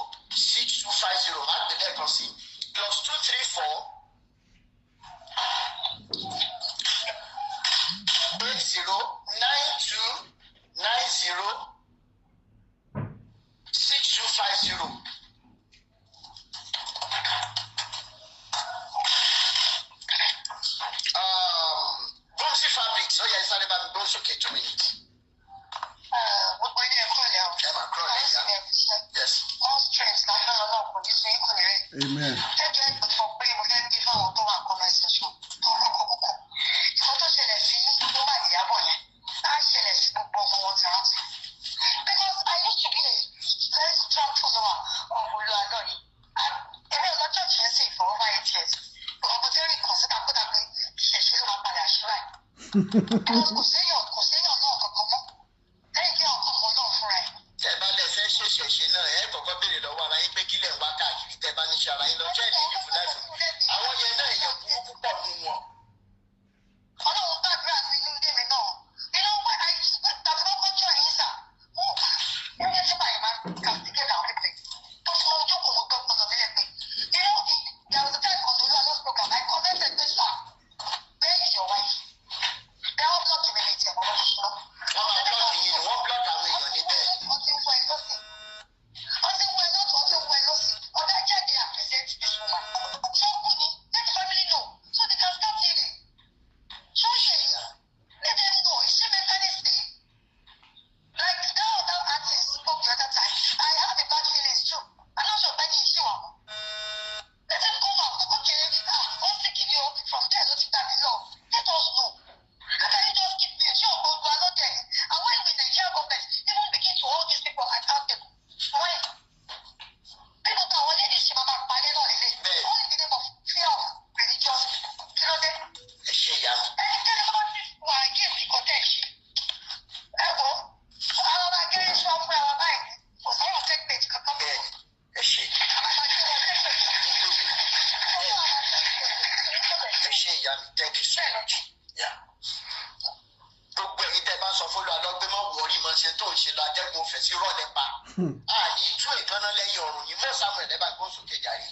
Speaker 2: +234 má gbé lẹ́ẹ̀kan sí +234 8092906250. Bumsy Fabrics, ó yẹ sáré bá mi gbó sókè 2 minutes.
Speaker 3: Gbogbo ilé ẹ̀kọ́ ilẹ̀ o.
Speaker 2: Ẹ máa kúrò lẹ́yìn yá. Yes.
Speaker 3: All strength lágbára náà kò ní sí ikú rẹ̀.
Speaker 1: Amen.
Speaker 3: Ẹjọ́ ẹgbẹ́ fún pé mo fẹ́ bí fáwọn tó wà comment section tó wà kọ̀ọ̀kọ̀. Ìfọ́ tó ṣẹlẹ̀ sí tó wà níyàbọ̀ yẹn, á ṣẹlẹ̀ sí gbogbo ọmọ wọn tìrántì. Because I used to be a very strong follower of Olúwadọ́ni. Èmi ọ̀nà church yẹn sì for over 8 years. Ọ̀pọ̀ tí ó rí consider pé ìṣẹ̀ṣẹ̀ ló máa padà ṣúra ẹ̀. Because kò séyàn náà kankan mọ́. Lẹ́yìn tí ọkọ̀ ọmọ náà fúnra ẹ̀.
Speaker 2: Tẹ́ bá lẹ fẹ́ ṣèṣẹ̀ṣe náà ẹ kọ́kọ́ béèrè lọ́wọ́ ara yín pé kílẹ̀ ń wá káàkiri tẹ́ bá níṣẹ́ ara yín lọ jẹ́ ìdí yìí fún láìpẹ́. Àwọn yẹn náà èèyàn burúkú pọ̀ nù wọn.
Speaker 3: Ọlọ́run gbàdúrà sí inú ilé mi náà. Nínú wẹ́ tàbí wọ́n kọ́ jọ yín sà. Wọ́n yẹ fún àyè máa castigate àwọn pípẹ́. Tó fún ojú kò mú gbọ́ pọ̀nà mílẹ̀ pé. There was a time on the Lord's program I commented pé sà, where is your wife? Bẹ́ẹ̀ wọ́n blọ́ọ̀kì mi ní ìtì ẹ̀mọ́ lọ́sùn náà.
Speaker 2: Wọ́n máa blọ́ọ̀kì yín ni wọ́n blọ́ọ̀kì àwọn èèyàn níbẹ̀.
Speaker 3: Wọ́n ti ń wọ ẹ lọ́sìn. Wọ́n ti ń wọ ẹ lọ́sìn, wọ́n ti ń wọ ẹ lọ́sìn. Ọ̀dà jáde àpèsèntì this woman. Ṣé ó kú ni? Let the family know so they can start healing. Ṣé ó ṣe yìí? Let them know. Is she mentally sick? Like that other artist spoke the other time. I have a bad feelings too. I'm not sure Benny is still on. Let them come out. Okay, one sick you from there, don't you that love. Let us know. How can you just keep me? Sure, but we are not there. And when the Nigerian government even begin to hold these people accountable, when people can only this mama pale no lele, all in the name of fear of religious, you know them.
Speaker 2: Ẹ ṣe ìyá mi.
Speaker 3: Anything about this one again, we protect you. Ego, our against one for our mind. For some of take page, come on.
Speaker 2: Bẹ́ẹ̀ni, ẹ ṣe. Ẹ ṣe ìyá mi, thank you so much. Yeah. Gbogbo ẹ̀yin tẹ́ bá sọ fún lọ alọ́gbẹ́ mọ́ wọ̀ọ́rí mọ́ ṣe tó ń ṣe lọ atẹ́gùn òfẹ́ sí rọ́ọ̀lẹ́ pa. Àní tú ìkànnà lẹ́yìn ọ̀run yìí mọ́ Samuel ẹ̀ bá gbọ́n sókè jàre.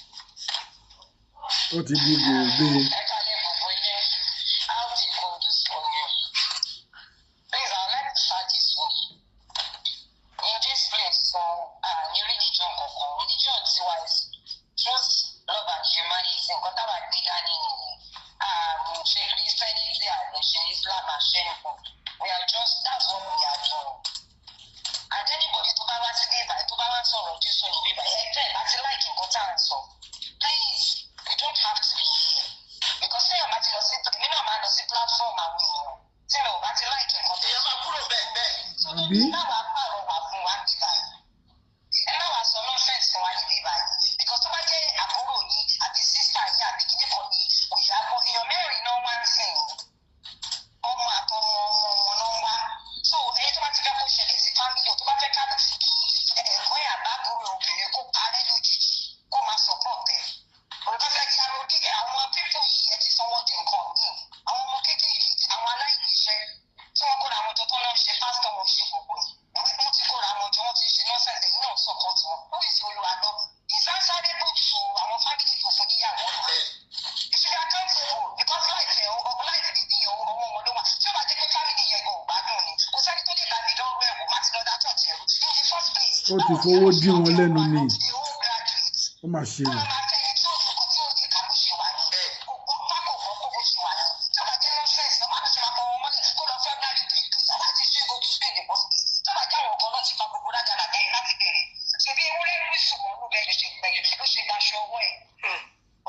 Speaker 1: Ó ti di gbòògbé.
Speaker 3: How do you go this for you? Please, I'd like to start this way. In this place, religion wise, truth, love and humanity, nǹkan táwa gbé dání nìyẹn. Ṣe Christianity and ṣe Islam and ṣe nǹkan. We are just, that's what we are doing. And anybody tó bá wá sí dé ìbàdí tó bá wá sọ̀rọ̀ Jésù ní bíbá ẹgbẹ́ láti láìkí nǹkan tá à ń sọ. Please, you don't have to be here. Because ṣé ọ̀ma ti lọ sí èmi náà máa lọ sí platform àwọn èèyàn tí mi ò bá ti láìkí nǹkan tó
Speaker 2: Èèyàn máa kúrò bẹ́ẹ̀ bẹ́ẹ̀.
Speaker 1: Àbí?
Speaker 3: ẹ má wàá pàrọwà fún wa bíbá yìí. Ẹ má wàá sọ nonsense fún wa ní bíbá yìí. Because tó bá jẹ́ àbúrò yìí àbí sísá yìí àbí kíní kan ní òyàbọ̀ èèyàn mẹ́rin náà wá ń sìn ọmọ àtọmọ ọmọ náà wá. So ẹni tó bá ti fẹ́ kó ṣẹlẹ̀ sí family tó bá fẹ́ ká kí ẹ̀gbọ́n àbábúrò obìnrin kó parẹ́ lójijì kó máa support ẹ̀. Òrùka fẹ́ kí arógé àwọn pípọ̀ yìí ẹ ti sanwó di nǹkan míì. Àwọn ọmọ kéékèèké àwọn aláìníṣẹ́ tí wọ́n kóra àwọn jọ tó lọ ṣe pásítọ̀ wọn ṣe gbogbo ẹ̀. Wọ́n ti kóra àwọn jọ wọ́n ti ṣe nọ́ọ̀sẹ̀sẹ̀ yìí náà support wọn. Ó sì Olúwadọ́. Ìsánsáré bò tó àwọn fámìlì fòfò níyàwó rẹ̀. Ìṣẹ̀lẹ̀ accountable because láìpẹ́ láìpẹ́ bí ọwọ́ wọn ló wà. Tí ó bá jẹ́ pé fámìlì yẹn kò gbádùn ni, kò sẹ́ni tó lè bá mi dánwó ẹ̀wò má ti lọ dá tọ̀tì ẹ̀rù. In the first place,
Speaker 1: Ó ti fowó dí wọn lẹ́nu ni.
Speaker 3: the whole graduate.
Speaker 1: Ó mà ṣe
Speaker 3: Wọ́n
Speaker 1: o.
Speaker 3: máa fẹ́ ẹni tí ò lè kọ́ tí ò lè kà bó ṣe wà ní. Kò gbọ́ pákó fọ́ kó bó ṣe wà ní. Tí ó bá jẹ́ nonsense ló máa lọ sí máa kọ́ wọn mọ́lẹ̀ kó lọ fẹ́ náà rí pípé láti ṣe go to school in the first place. Tí ó bá jẹ́ àwọn ọ̀gá náà ti fa gbogbo dáadáa lẹ́yìn láti bẹ̀rẹ̀. Ṣèbí ewúrẹ́ rí sùnmọ́ ló bẹ́ẹ̀ ló ṣe daṣọ ọwọ́ ẹ̀.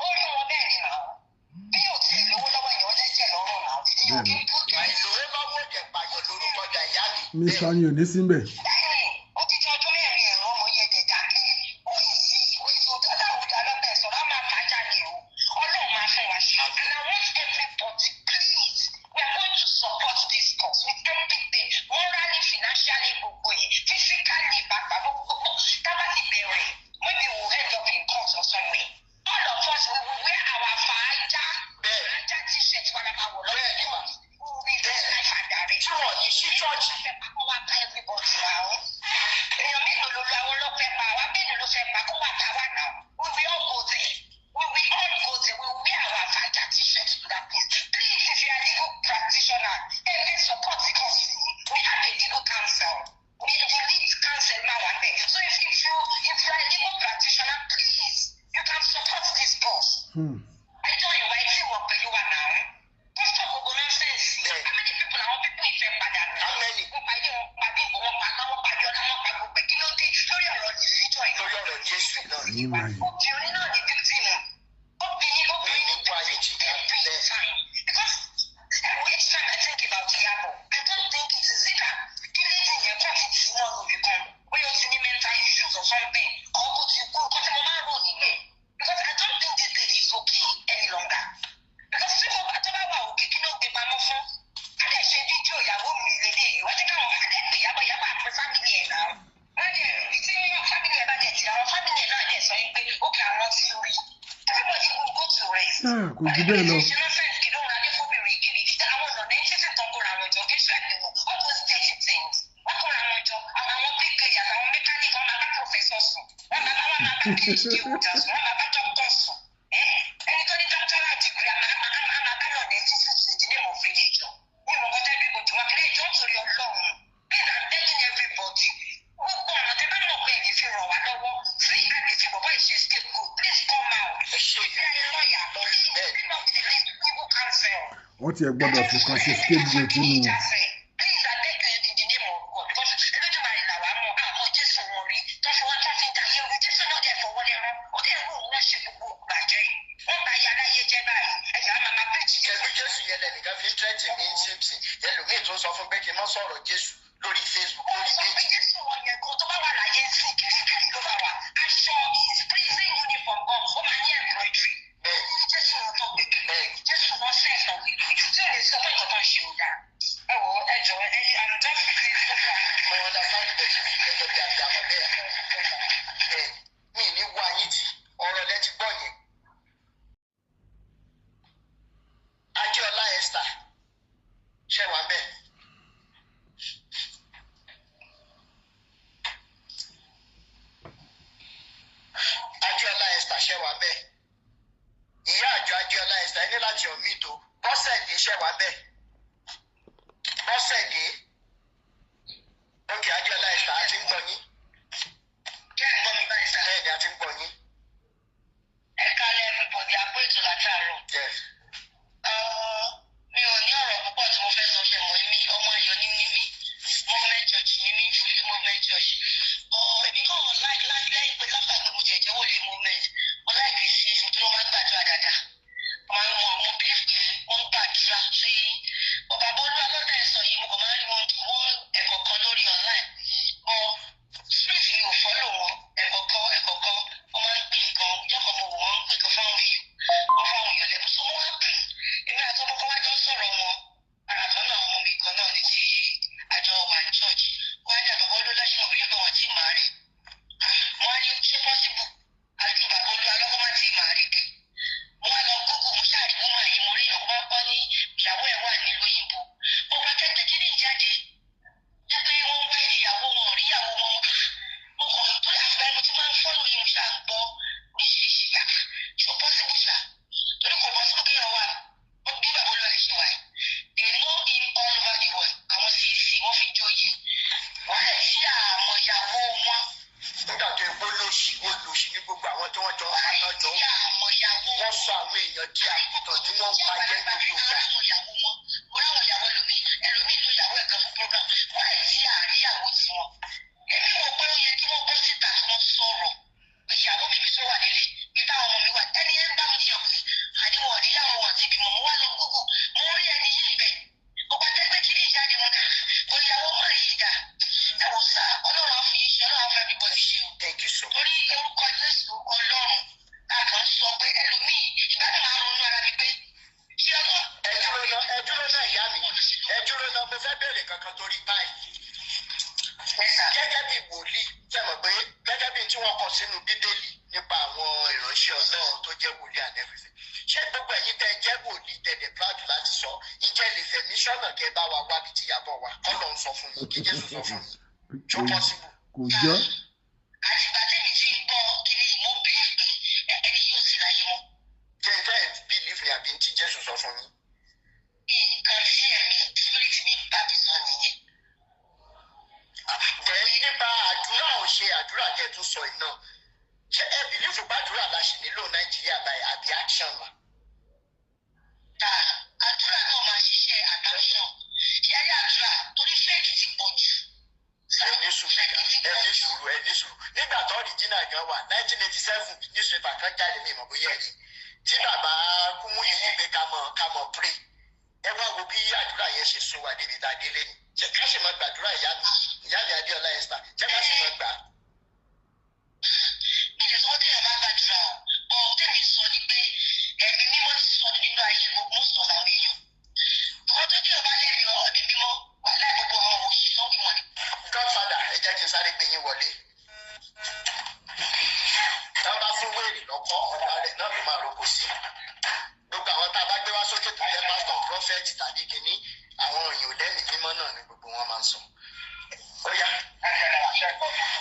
Speaker 3: Ó rí wọn bẹ́ẹ̀ ni màá. Bí yóò ti mi ò kí ń put
Speaker 5: àìlówó lọ́wọ́ jẹ̀ pààyàn lórúkọ jà ìyá mi.
Speaker 1: Mr. ni ò ní síbẹ̀.
Speaker 3: ó ti di ọdún mẹ́rin ẹ̀rọ ọmọ yẹn jẹ̀dá kí ó yìí òtún aláwùjá lọ́bẹ̀ sọ̀rọ̀ á máa bàjá ni o ọlọ́run máa fún wa ṣe. And I want everybody please we are going to support this cause with everything morally financially gbogbo yẹn physically pàpà gbogbo tábà ti bẹ̀rẹ̀ maybe we will end up in court or somewhere. All of us we will wear our fàájà t-shirt wà lápá wọ̀ lọ́wọ́ ẹ̀ wọ́n we will dress like fàdàrẹ.
Speaker 5: tí wọ́n ní sí chọ́ọ̀chì.
Speaker 3: Kó wá bá everybody wa o. Èèyàn mélòó ló lo àwọn ọlọ́pẹ́ pa àwa mélòó ló fẹ́ pa kó wá ta wá náà. We will all go there. We will all go there. We will wear our fàájà t-shirt to that place. Please if you are legal practitioner let's support the cause. We have a legal counsel. We the lead counsel now and there. So if you are a legal practitioner please you can support this cause. I don't invite you up pẹ̀lú wa náà. Just talk about nonsense. How many people are people ìfẹ́ padà náà?
Speaker 5: How many?
Speaker 3: Wọ́n pa ilé wọn pa bí ìbò wọn pa káwọn pa yọ̀dá wọn pa gbogbo kí ló dé lórí ọ̀rọ̀ ìrìjọ ìlú.
Speaker 5: lórí ọ̀rọ̀ Jésù náà.
Speaker 3: Obìnrin náà ni victim. Obìnrin ní every time. Because each time I think about Iyabo, I don't think it is either kí lady yẹn kọ́ ti tì wọ́n lórí kan bóyá ó ti ní mental issues or something or kó ti kú kó tí mo máa rò nílé. Because I don't think this lady is okay any longer. Because tí mo bá tó bá wà òkè kí ló gbé pamọ́ fún? Adé ṣe fídíò ìyàwó mi lélẹ̀ yìí, wọ́n ti káwọn adé pé ìyàbọ̀ àpè fámìlì ẹ̀ náà. Wọ́n dẹ̀ tí fámìlì ẹ̀ bá dẹ̀ ti àwọn fámìlì ẹ̀ náà dẹ̀ sọ pé ókè àwọn ti rí. Everybody will go to rest.
Speaker 1: Kò jù bẹ́ẹ̀ lọ.
Speaker 3: Ṣé ló fẹ́ kí ló ń ra ní fóbìnrin kiri? Àwọn ọ̀nà ní títí tán kóra àwọn ìjọ kí ṣàgbé wọn. All those dirty things. Wọ́n kóra àwọn ìjọ, àwọn big players, àwọn mechanic, wọ́n máa bá professor sùn. Wọ́n máa bá PhD holders, wọ́n máa bá doctor sùn. Ẹni tó ní doctorate degree, àmà bá lọ ní títí the name of religion. Ní ìmọ̀kọ́ tẹ́bí gbòdì wọn kílẹ̀ ìjọ torí Ọlọ́run. Please I'm begging everybody. Gbogbo ọ̀nà tẹ́ bá mọ̀ pé èdè fi ràn wá lọ́wọ́. Free and èdè bọ̀bọ̀ ìṣe scapegoat. Please come out. Ìyá ẹ lọ́ọ̀yà lọ sí ìgbìmọ̀ with the legal counsel.
Speaker 1: Wọ́n ti ẹ̀ gbọ́dọ̀ fi kan ṣe scapegoat nínú.
Speaker 3: Please I beg you in the name of God because Elédùmarè làwa mọ̀ àmọ́ Jésù wọn rí tó fi wọ́n tó fi ń dayé orí Jésù náà dẹ̀ fọwọ́ lẹ́rán ó dẹ̀ rú òun ṣe gbogbo ìbàjẹ́ yìí wọ́n bá yàrá yé jẹ́ báyìí ẹ̀yà á máa pẹ́ jì.
Speaker 5: Ṣèlú Jésù yẹn lẹ́nìkan fi tẹ́tì ní Simpson ẹlòmíì tó sọ fún pé kí n má sọ̀rọ̀ Jésù lórí Facebook lórí
Speaker 3: page. Jésù wọn yẹn kó tó bá wà láyé sí kirikiri ló bá wà aṣọ his prison uniform gan ó máa ní embroidery. Bẹ́ẹ̀ni Jésù wọn tó gbé kiri Jésù wọn fẹ́ẹ̀ sọ gbé kiri tí ò lè sọ pé nǹkan tó ń ṣe ò dáa. Ẹ wo ẹ jọ ẹ I'm just pleased to find.
Speaker 5: Mo understand bẹ́ẹ̀ gẹ́gẹ́ bí àgbàmọ̀ bẹ́ẹ̀ mi ní wá yín tì ọ̀rọ̀ lẹ ti gbọ́ yẹn. Adéọlá Esther ṣe wà bẹ́ẹ̀. Adéọlá Esther ṣe wà bẹ́ẹ̀. Ìyá àjọ Adéọlá Esther ẹni láti ọ̀mí tó Bọ́sẹ̀dé ṣe wà bẹ́ẹ̀. Bọ́sẹ̀dé ókè Adéọlá Esther a ti ń gbọ́ yín.
Speaker 3: Kẹ́rin gbọ́ mi báyìí sá.
Speaker 5: Bẹ́ẹ̀ ni a ti ń gbọ́ yín.
Speaker 3: Ẹ kálẹ̀ everybody àpò ètò látàárọ̀. Mi ò ní ọ̀rọ̀ púpọ̀ tí mo fẹ́ sọ ṣe mọ̀ mí ọmọ ayọ̀ ní mí movement church ní mí fully movement church. Èmi kàn lẹ́yìn pé lápapọ̀ mo jẹ̀jẹ̀ wò lé movement mo láìpẹ́ sí ìfòtí ló máa ń gbàdúrà dáadáa. Mo bí wọ́n gbàdúrà sí ọba bọ́lú alọ́dà ẹ̀sọ́ yìí mo kàn máa ń rí wọn ẹ̀kọ́ kan lórí online. Spirit mi ò fọ́lọ̀ wọn ẹ̀kọ̀kan wọ́n máa ń pín nǹkan jọ́kọ̀ mo wò wọ́n ń pín kan fáwọn èèyàn lẹ́bùn tó wọ́n á pín èmi àti ọmọ kan wá jọ sọ̀rọ̀ wọn ara kan náà ọmọ mi kan náà ní ti àjọ wà ní church wọ́n á dà bàbá olólùṣẹ́ òbí ìgbà wọn tí màá rí wọ́n á ní ṣe possible àti bàbá olú alọ́kọ́ má ti màá rí kí wọ́n á lọ Google mo ṣáà dìbò máa yí mo rí ìyàwó máa pọ́ ní ìyàwó ẹ̀ wà nílùú òyìnbó ọba kẹ́kẹ́ kí ní ìjáde jẹ́ pé wọ́n wá ìyàwó wọn rí ìyàwó wọn mo kàn tó àgbà ẹni tí máa ń fọ́lù yìí mo ṣáà ń gbọ́ oríṣiríṣi yàtọ̀ ṣó possible ṣá torí kò possible kí wọ́n wà ó bí bàbá olú alẹ́ ṣe wà they know him all over the world àwọn CAC wọ́n fi jóye wọ́n lè ṣí àmọ́ ìyàwó wọn.
Speaker 5: Nígbà tó epo lóṣì ní gbogbo àwọn tí wọ́n jọ ń pátá jọ ń kú wọ́n sọ àwọn èèyàn di àgùntàn tí wọ́n ń pa jẹ́ gbogbo ìgbà.
Speaker 3: Mo ráwọn ìyàwó ẹlòmíì ló ìyàwó ẹ̀ka fún program wọ́n lè ṣí àríyàwó tiwọn. Èmi wò pé ó yẹ kí wọ́n bọ́ síta tí wọ́n sọ̀rọ̀ ìyàwó mi bí tó wà nílé bí táwọn ọmọ mi wà ẹni ẹ ń bá mi jiyàn pé àdéhùn ọ̀ríyàwó wọn ti bímọ mo wá lọ Google mo rí ẹni yìí bẹ́ẹ̀
Speaker 2: ẹ̀yin tẹ́ jẹ́ wòlíì tẹ̀lé proud láti sọ ìjẹ́ lè fẹ̀mí sọ́nà kẹ́ bá wa wábi tí Ìyábọ̀ wà kọ́ ló ń sọ fún mi kí Jésù sọ fún mi tó possible.
Speaker 1: kò jọ.
Speaker 3: àtìgbà tẹ́mi ti ń gbọ́ kiri mo believe pé ẹni yóò sì láyé mọ́.
Speaker 2: jẹ́ believe ni àbí tí Jésù sọ fún mi.
Speaker 3: nǹkan sí ẹ̀mí spirit mi bá mi sọ nìyẹn.
Speaker 2: jẹ́ nípa àdúrà ò ṣe àdúrà kẹ́ tún sọ iná ṣé ẹ believe gbàdúrà la ṣì nílò Nàìjíríà báyìí àbí action wa.
Speaker 3: àdúrà náà máa ṣiṣẹ́ àtàkùn yẹ́rẹ́ àdúrà torí fẹ́ẹ̀kì ti pọ̀ jù.
Speaker 2: ẹni sùúrù nígbà tó original gan wà 1987 newspaper kan jáde ní ìmọ̀ bóyá ẹ̀yìn tí bàbá Kúmúyì ní pé ká mọ̀ pray ẹ wá wo bí àdúrà yẹn ṣe sún wa débi tá a délé ni ṣe ká sì máa gbàdúrà ìyá mi Adéọlá Esther ṣe ká sì máa gbà.
Speaker 3: mi lè sọ tẹ́lẹ̀ bá gbàdúrà o ohun tẹ́mi sọ ni pé ẹ̀mí mímọ́ ti sọ nínú ayé gbogbo sọ láwọn èèyàn ìwọ́n tó dé ọba lẹ́rìí ọ̀mí mímọ́ wà láì gbogbo àwọn òṣìṣẹ́ wọn ni.
Speaker 2: Godfather ẹ jẹ́ kí n sáré gbé yín wọlé. tá a bá fún wéèrè lọ́kọ́ ọ̀gá rẹ̀ náà ló máa roko sí. gbogbo àwọn tá a bá gbé wá sókè tó jẹ́ pásítọ̀ prọfẹ̀tì tàbí kínní àwọn èèyàn lẹ́mìí mímọ́ náà ni gbogbo wọn máa ń sọ. ó yá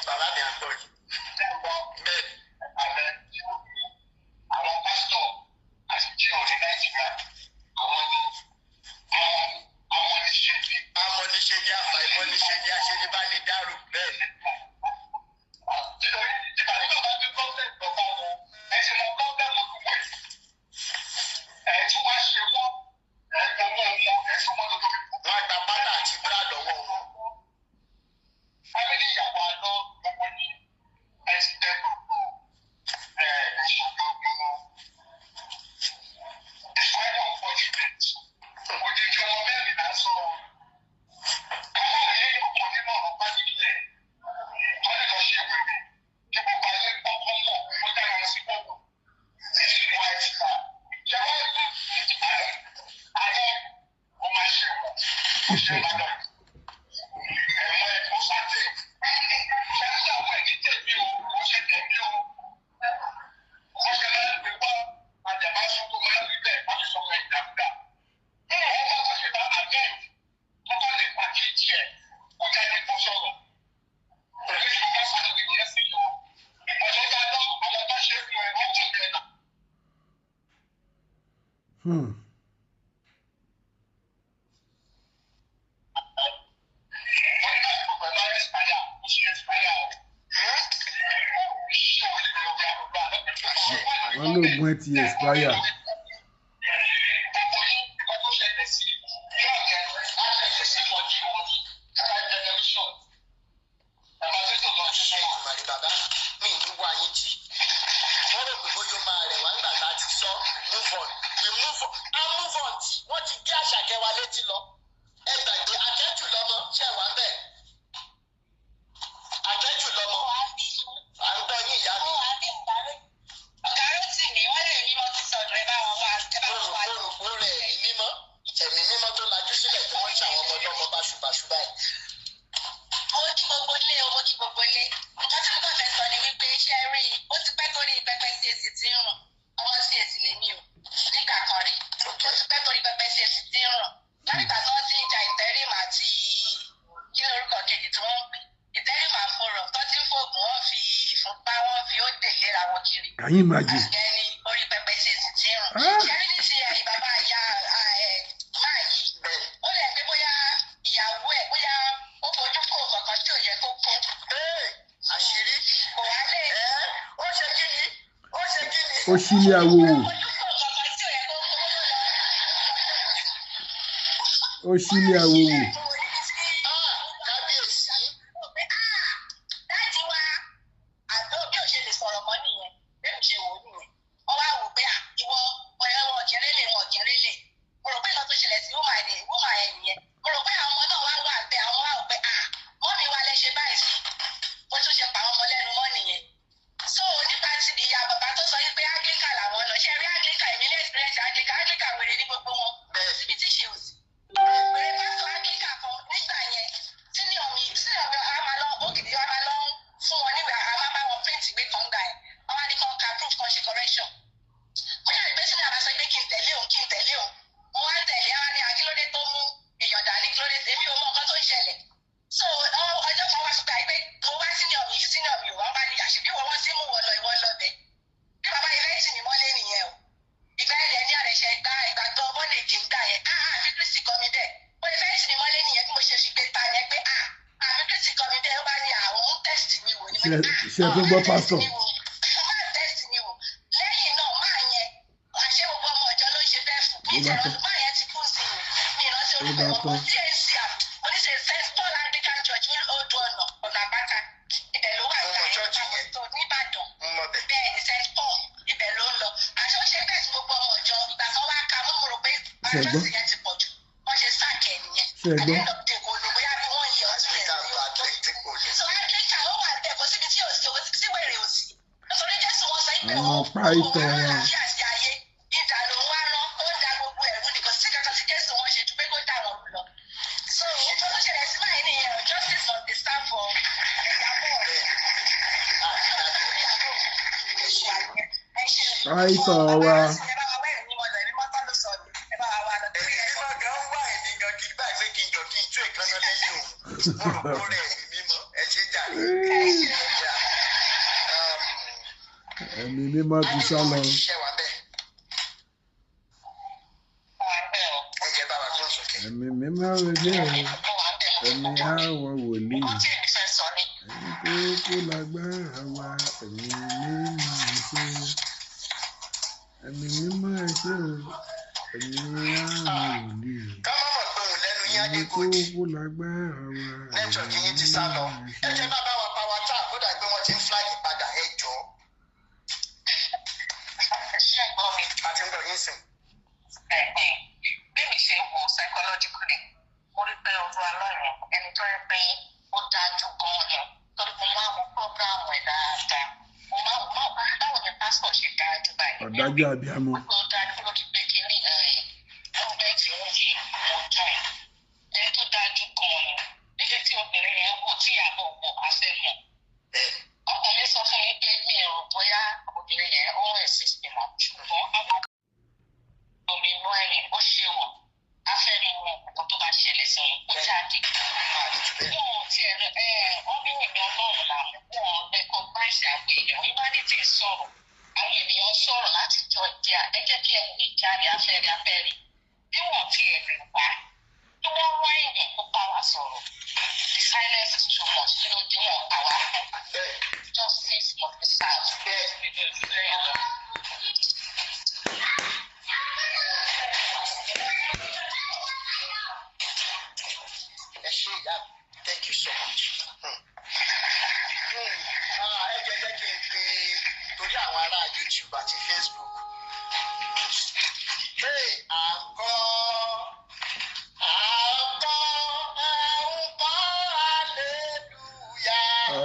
Speaker 2: bàbá mi à ń gbọ́ yìí. bẹ́ẹ̀
Speaker 4: àwọn pásítọ̀ àti jíò ní Nàìjíríà àwọn ni
Speaker 2: amọ̀niṣe ní àfà ìmọ̀niṣe ní aṣẹ́nibánidárò bẹ́ẹ̀ ni.
Speaker 4: ìgbà nígbà bá gbé gọ́ọ̀mẹ̀ntì lọ́ba wọn ẹ̀sìn mọ gọ́ọ̀mẹ̀ntì olúwo ẹ̀ tí wọ́n ṣe wọ́n ẹ̀gbọ́n wọn ẹ̀sìn wọn tó tóbi.
Speaker 2: wọ́n á gba pátá àti búrá lọ́wọ́ wọn.
Speaker 4: fámìlì ìyàwó àná gbogbo ní ẹ̀sìn tẹ́gbọ̀n ẹ̀sìn gbogbo wọn. It's quite unfortunate. Òjijì ọmọ mẹ́rin náà sọ káláàrí ọkàn nínú ọ̀rọ̀ bá nílẹ̀ wọ́n lè lọ ṣe wèrè kí gbogbo ayé kọ́kọ́ mọ̀ ó dára wọn sí gbogbo títí wọ ẹ̀sìnká. Ìjọba ìlú ààrẹ ó máa ṣe wọ̀ ó ṣe máa lọ. Ẹ̀wọ̀n ẹ̀kọ́ sáté ṣẹ́ńtà àwọn ẹ̀mí tẹ̀bí o ó ṣe tẹ̀bí o. Ó ṣe máa ń gbé wá àjẹmásùn tó máa ń rí bẹ́ẹ̀ wọ́n ti sọ fún ìdàkúdà.
Speaker 1: Wọ́n lóògùn ẹ ti expire.
Speaker 2: wọ́n ti gé Àṣàkẹ́ wa létí lọ ẹgbàgbé Àkẹ́jù lọ́mọ ṣe wà bẹ́ẹ̀ Àkẹ́jù lọ́mọ à ń gbọ́ yín ìyá mi.
Speaker 3: ọ̀gá rotì mi wọ́n lè mímọ́ ti sọ̀rọ̀ ẹ bá wọn wá
Speaker 2: orúkọ rẹ̀ ẹ̀mí mímọ́ tó lajú sílẹ̀ tí wọ́n ń ṣàwọn ọmọ ọlọ́mọ báṣubàṣu báyìí.
Speaker 3: owó kí gbogbo ilé nǹkan tí mo kàn fẹ́ sọ ni wípé iṣẹ́ rí ó ti pẹ́ torí pẹpẹ CAC ti ń rùn ọmọ CAC lè mí o nígbà kan rí ó ti pẹ́ torí pẹpẹ CAC ti ń rùn látìgbà tí wọ́n ti ń ja ìtẹ́rìmù àti kí ni orúkọ kejì tí wọ́n ń pè ìtẹ́rìmù àforọ̀ tó ti ń fògùn wọ́n fi ìfúnpá wọ́n fi ó dè léra wọn kiri.
Speaker 1: Can you imagine?
Speaker 3: àgẹ́ni orí pẹpẹ CAC ti ń rùn ṣẹ́rí ní ṣe àyíbábá ìyá máa yìí ó lè gbé bóyá ìyàwó ẹ̀ bóyá ó fojú kó kankan tí ò yẹ kó kó.
Speaker 2: àṣírí
Speaker 3: kò wá lè.
Speaker 2: ó ṣe kí ni
Speaker 1: Ó ṣílé awo wò. Ó ṣílé awo wò.
Speaker 3: dájú wa àdó bí ó ṣe lè sọ̀rọ̀ mọ́ nìyẹn bí ó ṣe wò ó nìyẹn wọ́n wá wò pé ìwọ ọ̀rẹ́ wọn ọ̀kẹ́rẹ́lẹ̀ mo rò pé lọ́ọ́ tó ṣẹlẹ̀ sí wúmà ẹ̀ nìyẹn mo rò pé àwọn ọmọ náà wá wà bẹ́ẹ̀ àwọn wá wò pé mọ́mí wa lẹ ṣe báyìí sí bó tún ṣe pa àwọn ọmọ lẹ́nu mọ́ nìyẹn. so nípa ti ìyá bàbá tó sọ wípé Anglican làwọn lọ ṣe rí Anglican ìmílẹ̀ experience Anglican wèrè ní gbogbo wọn síbi tí ṣe ò sí. wèrè pásítọ̀ Anglican kí n tẹ̀lé o mo wá tẹ̀lé ara ní akílódé tó mú èèyàn dání kílódé tèmi ò mọ nǹkan tó ń ṣẹlẹ̀ so ọjọ́ kan wá sọgbà pé mo wá senior mi ò wá bá ní àṣìbí wọ́n sí mú wọ́n lọ bẹ̀ bí bàbá ìfẹ́ tì mí mọ́lé nìyẹn o ìgbà ẹ̀dẹ̀ ní àrẹ̀ṣẹ̀ ìgbà tó bọ́ọ̀lì kì í gbà yẹn àfi kristi kọ́ mi bẹ́ẹ̀ mo ìfẹ́ tì mí mọ́lé nìyẹn bí mo ṣe fi gbé ta yẹn pé àfi kristi kọ́ mi bẹ́ẹ̀ ó bá ní àwọn ń test mi wò ní mo ní
Speaker 1: ṣe tó gbọ́ pásítọ̀.
Speaker 3: test mi wò lẹ́yìn náà máa yẹn àṣẹ gbogbo ọmọ ìjọ ló ń ṣe bẹ́ẹ̀ fún mi ìjẹun máa yẹn ti kú sí mi ìrántí orúkọ wọn oníṣe St. Paul Anglican Church ní odò ọ̀nà àbáta ibẹ̀ ló wà ní Ìbàdàn bẹ́ẹ̀ ni St. Paul ibẹ̀ ló ń lọ àṣọ ṣe bẹ́ẹ̀ sí gbogbo ọmọ ìjọ ìgbà kan wá ka mú rò pé àjọ sì yẹn ti pọ̀ jù wọ́n ṣe sáàkì ẹ̀ nìyẹn àdéhùn kò lò bóyá bí wọ́n yẹ ọtí rẹ̀ ní so Anglican ó wà bẹ́ẹ̀ kó síbi tí sí wèrè òsì nítorí Jésù wọn sọ pé òun àlàáfíà sí ayé ìdá ló wá rán ó ń da gbogbo ẹ̀rú nìkan sí kankan tí Jésù wọn ṣe ju pé kó dà wọ́n lọ so ìtọ́jú ṣẹlẹ̀ sí báyìí nìyẹn justice must be stand for
Speaker 1: Àìsàn wa. Ẹ̀mí mímọ́ ti sá lọ. Ẹ̀mí mímọ́ rẹ̀ ẹ̀mí àwọ̀ wòlíì. Ẹni tó kó lágbára wa ẹ̀mí mímọ́ ẹ̀ṣẹ́. Ẹ̀mí mímọ́ ẹ̀ṣẹ́ o. Ẹ̀mí àwọ̀ wòlíì. Ẹni tó kó lágbára wa
Speaker 5: nẹ́tíwọ̀kì yín ti sá lọ ẹ jẹ́ bá wa power tap kódà pé wọ́n ti ń flag padà ẹ jọ. ṣé ẹ gbọ́ mi? àti ń bọ̀ yín sìn.
Speaker 3: bí mi ṣe wò psychologically mo rí pé ọdún aláìrán ẹni tó rí pé ó dájú gan-an ni torí mo máa mọ prógráàmù ẹ̀ dáadáa mo máa báwo ni pásítọ̀ ṣe dájú báyìí.
Speaker 1: Ọ̀dájú àbíamọ.
Speaker 3: ó dájú ló ti pé kí ní ọ̀gbẹ́ tí ó yí mo jọ ẹ̀ ẹni tó dájú gan-an ni nígbà tí obìnrin yẹn wò tí àbọ̀ wọ̀ afẹ́ mọ̀. ọkọ mi sọ fún mi pé mi ò rò bóyá obìnrin yẹn ó rẹ̀ sí ìmọ̀ ṣùgbọ́n àwọn omi inú ẹ̀yìn ó ṣe wọ̀ afẹ́ mọ nǹkan tó bá ṣẹlẹ̀ sí wọn ó jáde. wọn ti wọn bí ìgbà ọlọ́run làwọn wọn recognize àwọn èèyàn humanity sọ̀rọ̀ àwọn ènìyàn sọ̀rọ̀ láti jọ ìjà ẹ jẹ́ kí ẹ̀wọ̀n ìjáde afẹ́rí bí wọ́n ti ẹ̀rìn wá tí wọ́n wá èèyàn tó bá wa sọ̀rọ̀ the silence is too much kí ló dé wọn àwa justice must be served.
Speaker 5: Thank you so much. ẹ jẹ́ kí n fi torí àwọn ará YouTube àti Facebook.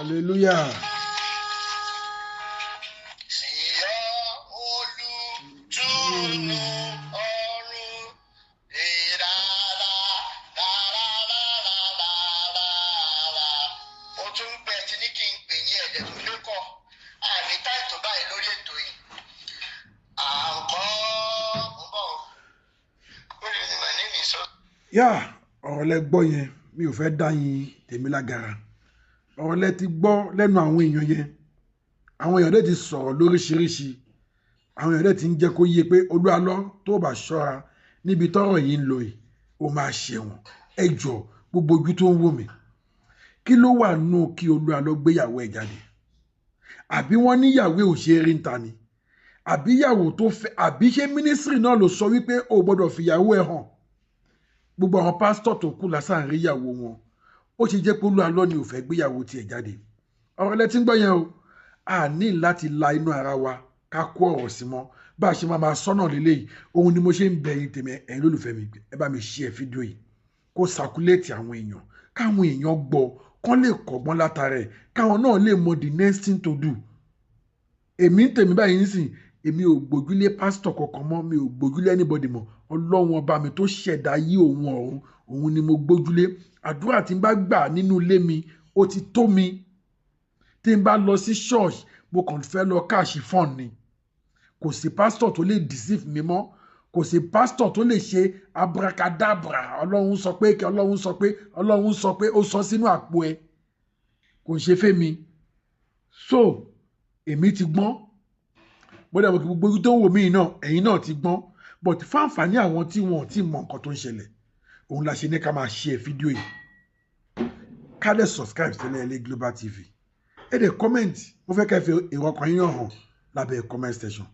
Speaker 1: Hallelujah. Ọ̀rọ̀ lẹ gbọ́ yẹn mi ò fẹ́ dá yín tèmi lágara ọ̀rọ̀ lẹ ti gbọ́ lẹ́nu àwọn èèyàn yẹn àwọn èèyàn dẹ̀ ti sọ̀rọ̀ lóríṣiríṣi àwọn èèyàn dẹ̀ ti ń jẹ́ kó yé pé Olúalọ́ tó bá ṣọ́ra níbi tọ́rọ̀ yìí ń lọ yìí ó máa ṣẹ̀wọ̀n ẹ jọ̀ọ́ gbogbo ojú tó ń wò mí kí ló wà nù kí Olúalọ́ gbéyàwó ẹ̀ jáde àbí wọ́n níyàwó ò ṣe rí níta ni àbí ìyàwó tó fẹ́ àbí ṣé mínísírì náà ló sọ wípé o gbọ́dọ̀ fìyàwó ẹ̀ hàn gbogbo àwọn pásítọ̀ tó kù lásán rí ìyàwó wọn ó ṣe jẹ́ pé Olúalọ́ ni ò fẹ́ gbéyàwó tiẹ̀ jáde ọ̀rọ̀ lẹ ti ń gbọ́ yẹn o a ní láti la inú ara wa ká kó ọ̀rọ̀ sí mọ́ bá a ṣe máa sọ́nà lélẹ́yìí òun ni mo ṣe ń bẹ ẹ̀yin tèmi ẹ̀yin lólùfẹ́ mi ẹ bá mi share fídíò yìí kó sàkúlẹ̀tì àwọn èèyàn káwọn èèyàn gbọ́ kán lè kọ́gbọ́n látara ẹ̀ káwọn náà lè mọ the next thing to do èmi ń tèmi báyìí nísìn èmi ò gbójúlé pásítọ̀ kankan mọ́ mi ò gbójúlé anybody mọ́ Ọlọ́run ọba mi tó ṣẹ̀dá yí òun ọ̀run òun ni mo gbójúlé àdúrà tí n bá gbà nínú ilé mi ó ti tó mi tí n bá lọ sí church mo kàn fẹ́ lọ káàṣì fọ́ọ̀n ni kò sí pásítọ̀ tó lè deceive mi mọ́ kò sí pásítọ̀ tó lè ṣe abracadabra ọlọ́run sọ pé kí ọlọ́run sọ pé ọlọ́run sọ pé ó sọ sínú àpò ẹ kò ṣe fẹ́mi so èmi ti gbọ́n bóde àwọn gbogbo ojú tó ń wò mí náà ẹ̀yin náà ti gbọ́n but fáǹfààní àwọn tí wọn ò tí mọ nǹkan tó ń ṣẹlẹ̀ òun la ṣe ní ká máa share fídíò yìí ká dẹ̀ subscribe sílẹ̀ ilé Global TV ẹ dẹ̀ comment mo fẹ́ ká fi èrò ọkàn yín hàn lábẹ́ comment section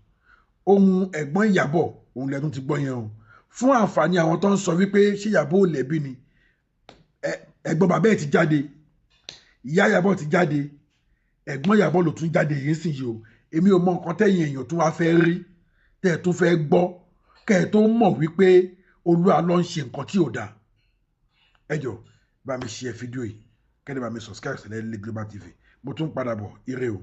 Speaker 1: ohun ẹ̀gbọ́n Ìyábọ̀ òun lẹ́tún ti gbọ́ yẹn o fún àǹfààní àwọn tó ń sọ wípé ṣé Ìyábọ̀ ò lẹ́bi ni ẹ̀gbọ́n bàbá ẹ̀ ti jáde ìyá Ìyábọ̀ ti jáde ẹ̀gbọ́n Ìyábọ̀ ló tún jáde yìí sì yìí o èmi ò mọ nǹkan tẹ̀yìn èèyàn tún wá fẹ́ rí tẹ́ ẹ̀ tún fẹ́ gbọ́ kẹ́ ẹ̀ tó mọ̀ wípé Olúwa ló ń ṣe nǹkan tí ò dáa ẹ jọ̀ọ́ bá mi share fídíò yìí kẹ́ ẹ̀ bá mi subscribe sílẹ̀ ilé Global TV mo tún padà bọ̀ ire o.